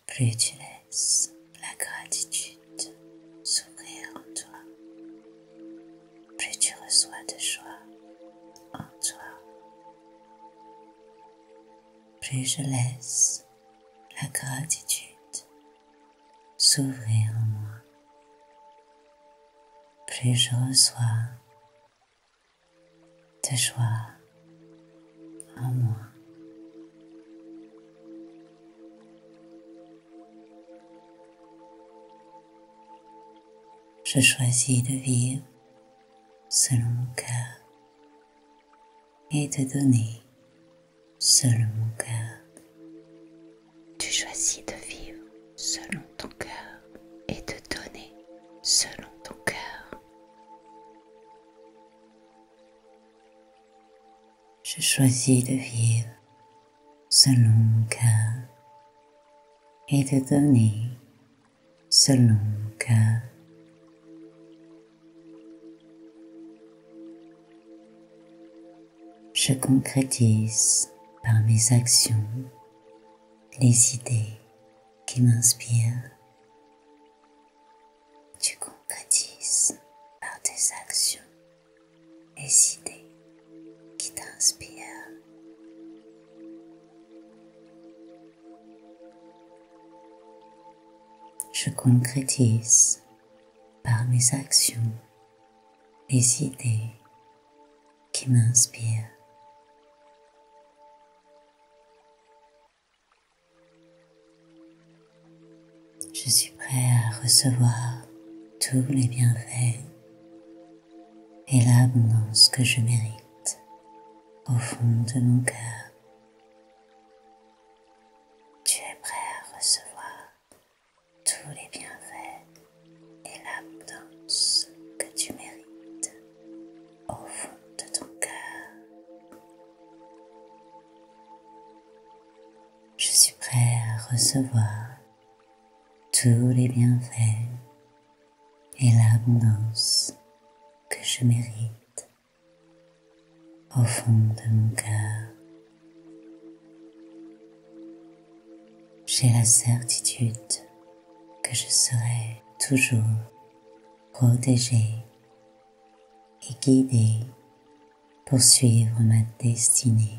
B: Plus tu laisses la gratitude s'ouvrir en toi, plus tu reçois de joie en toi. Plus je laisse la gratitude s'ouvrir en moi, plus je reçois de joie en moi. Je choisis de vivre selon mon cœur et de donner selon mon cœur.
A: Tu choisis de vivre selon ton cœur et de donner selon ton cœur.
B: Je choisis de vivre selon mon cœur et de donner selon mon cœur. Je concrétise par mes actions les idées qui m'inspirent. Tu concrétises par tes actions les idées qui t'inspirent. Je concrétise par mes actions les idées qui m'inspire. Je suis prêt à recevoir tous les bienfaits et l'abondance que je mérite au fond de mon cœur. Tu es prêt à recevoir tous les bienfaits et l'abondance que tu mérites au fond de ton cœur. Je suis prêt à recevoir tous les bienfaits et l'abondance que je mérite au fond de mon cœur. J'ai la certitude que je serai toujours protégée et guidée pour suivre ma destinée.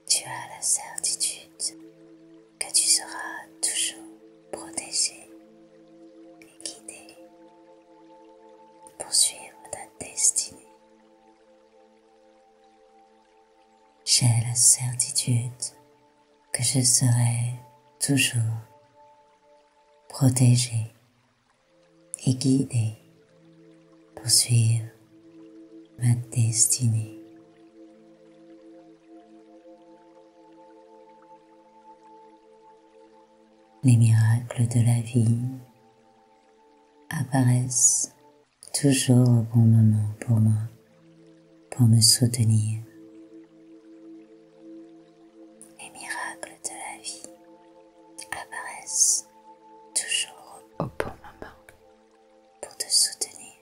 B: Tu as la certitude que tu seras toujours protégé et guidé pour suivre ta destinée. J'ai la certitude que je serai toujours protégé et guidé pour suivre ma destinée. Les miracles de la vie apparaissent toujours au bon moment pour moi, pour me soutenir. Les miracles de la vie apparaissent toujours au bon moment pour te soutenir.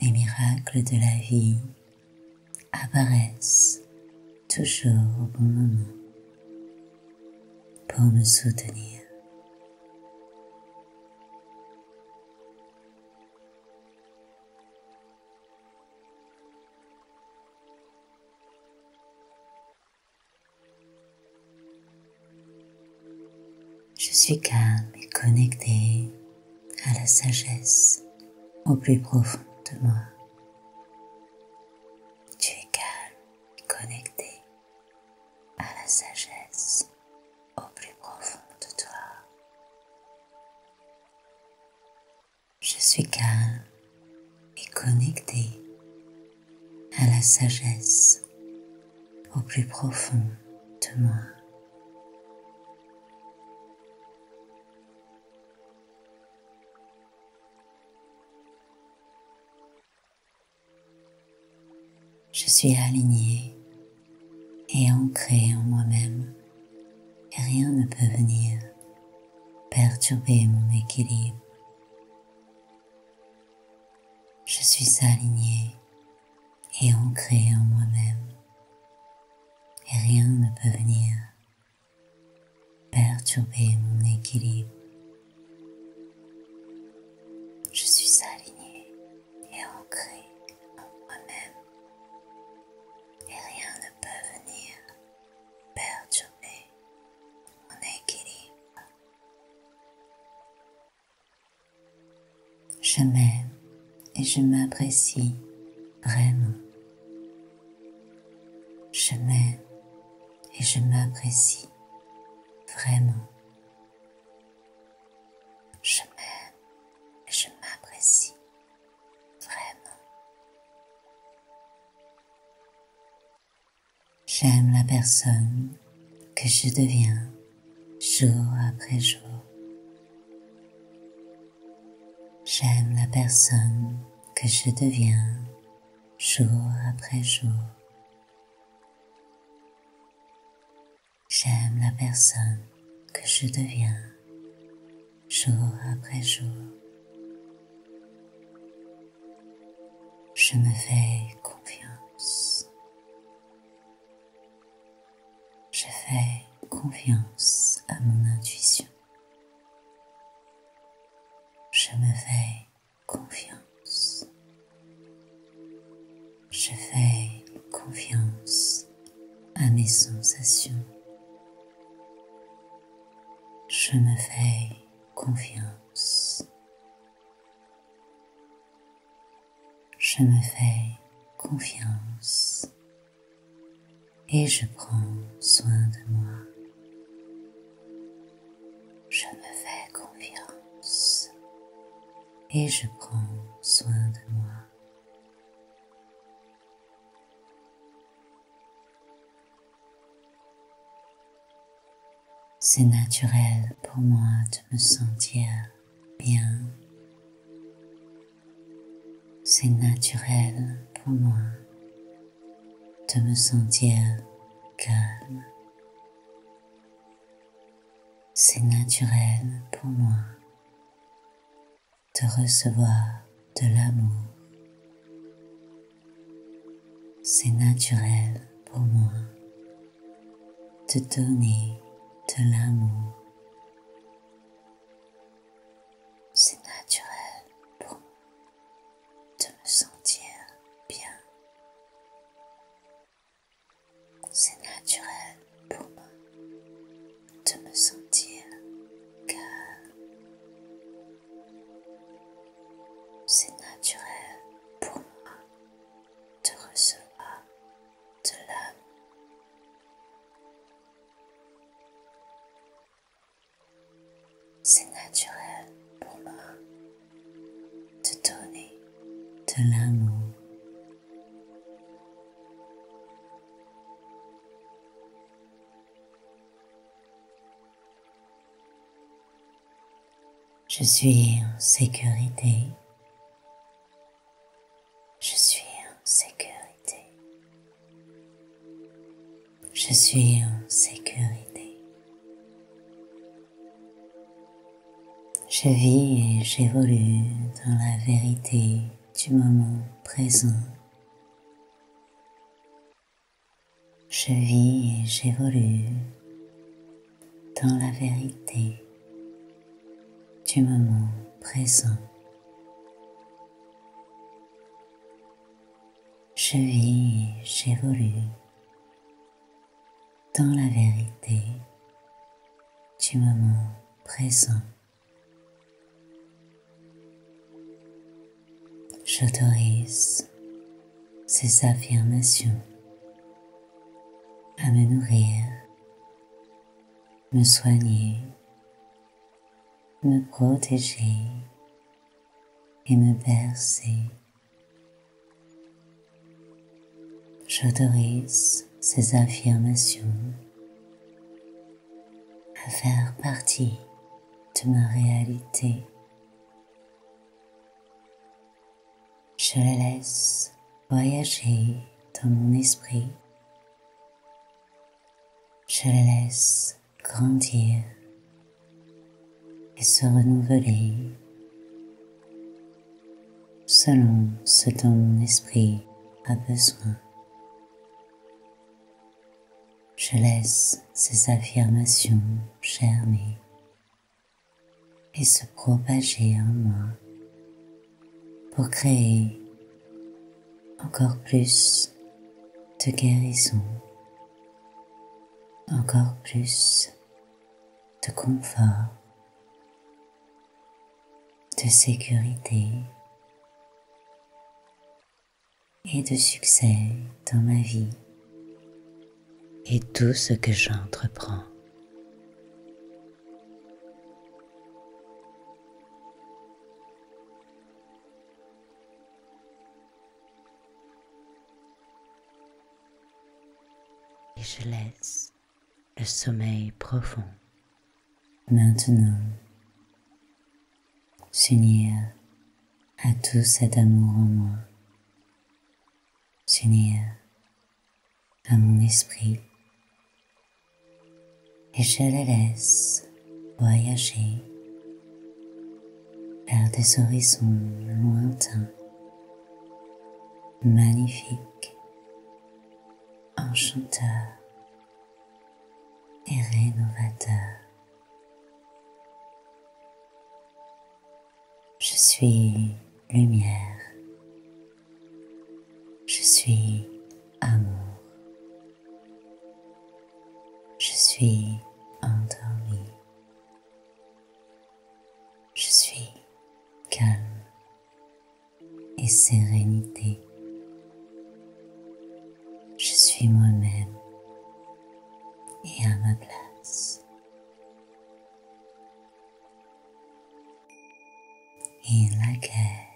B: Les miracles de la vie apparaissent toujours au bon moment pour me soutenir. Je suis calme et connectée à la sagesse au plus profond de moi. Tu es calme et connecté à la sagesse au plus profond de toi. Je suis calme et connecté à la sagesse au plus profond de moi. Je suis alignée et ancrée en moi-même et rien ne peut venir perturber mon équilibre. Je suis alignée et ancrée en moi-même et rien ne peut venir perturber mon équilibre. Je suis alignée et ancrée en moi-même et rien ne peut venir perturber mon équilibre. Je m'aime et je m'apprécie vraiment. Je m'aime et je m'apprécie vraiment. Je m'aime et je m'apprécie vraiment. J'aime la personne que je deviens jour après jour. J'aime la personne que je deviens jour après jour. J'aime la personne que je deviens jour après jour. Je me fais confiance. Je fais confiance à mon intuition. Je me fais confiance. Je fais confiance à mes sensations. Je me fais confiance. Je me fais confiance et je prends soin de moi. Je me fais confiance et je prends soin de moi. C'est naturel pour moi de me sentir bien. C'est naturel pour moi de me sentir calme. C'est naturel pour moi de recevoir de l'amour. C'est naturel pour moi de donner de l'amour. C'est naturel pour moi de me sentir bien. C'est naturel pour moi de me sentir calme. C'est naturel pour moi de recevoir de l'amour. C'est naturel pour moi de donner de l'amour. Je suis en sécurité. Je suis en sécurité. Je suis en sécurité. Je vis et j'évolue dans la vérité du moment présent. Je vis et j'évolue dans la vérité du moment présent. Je vis et j'évolue dans la vérité du moment présent. J'autorise ces affirmations à me nourrir, me soigner, me protéger et me bercer. J'autorise ces affirmations à faire partie de ma réalité. Je les laisse voyager dans mon esprit. Je les laisse grandir et se renouveler selon ce dont mon esprit a besoin. Je laisse ces affirmations germer et se propager en moi pour créer encore plus de guérison, encore plus de confort, de sécurité et de succès dans ma vie et tout ce que j'entreprends. Et je laisse le sommeil profond maintenant s'unir à tout cet amour en moi, s'unir à mon esprit, et je les laisse voyager vers des horizons lointains, magnifiques, enchanteurs et rénovateurs. Je suis lumière, je suis amour, je suis endormi, et sérénité. Je suis moi-même et à ma place. Et la guerre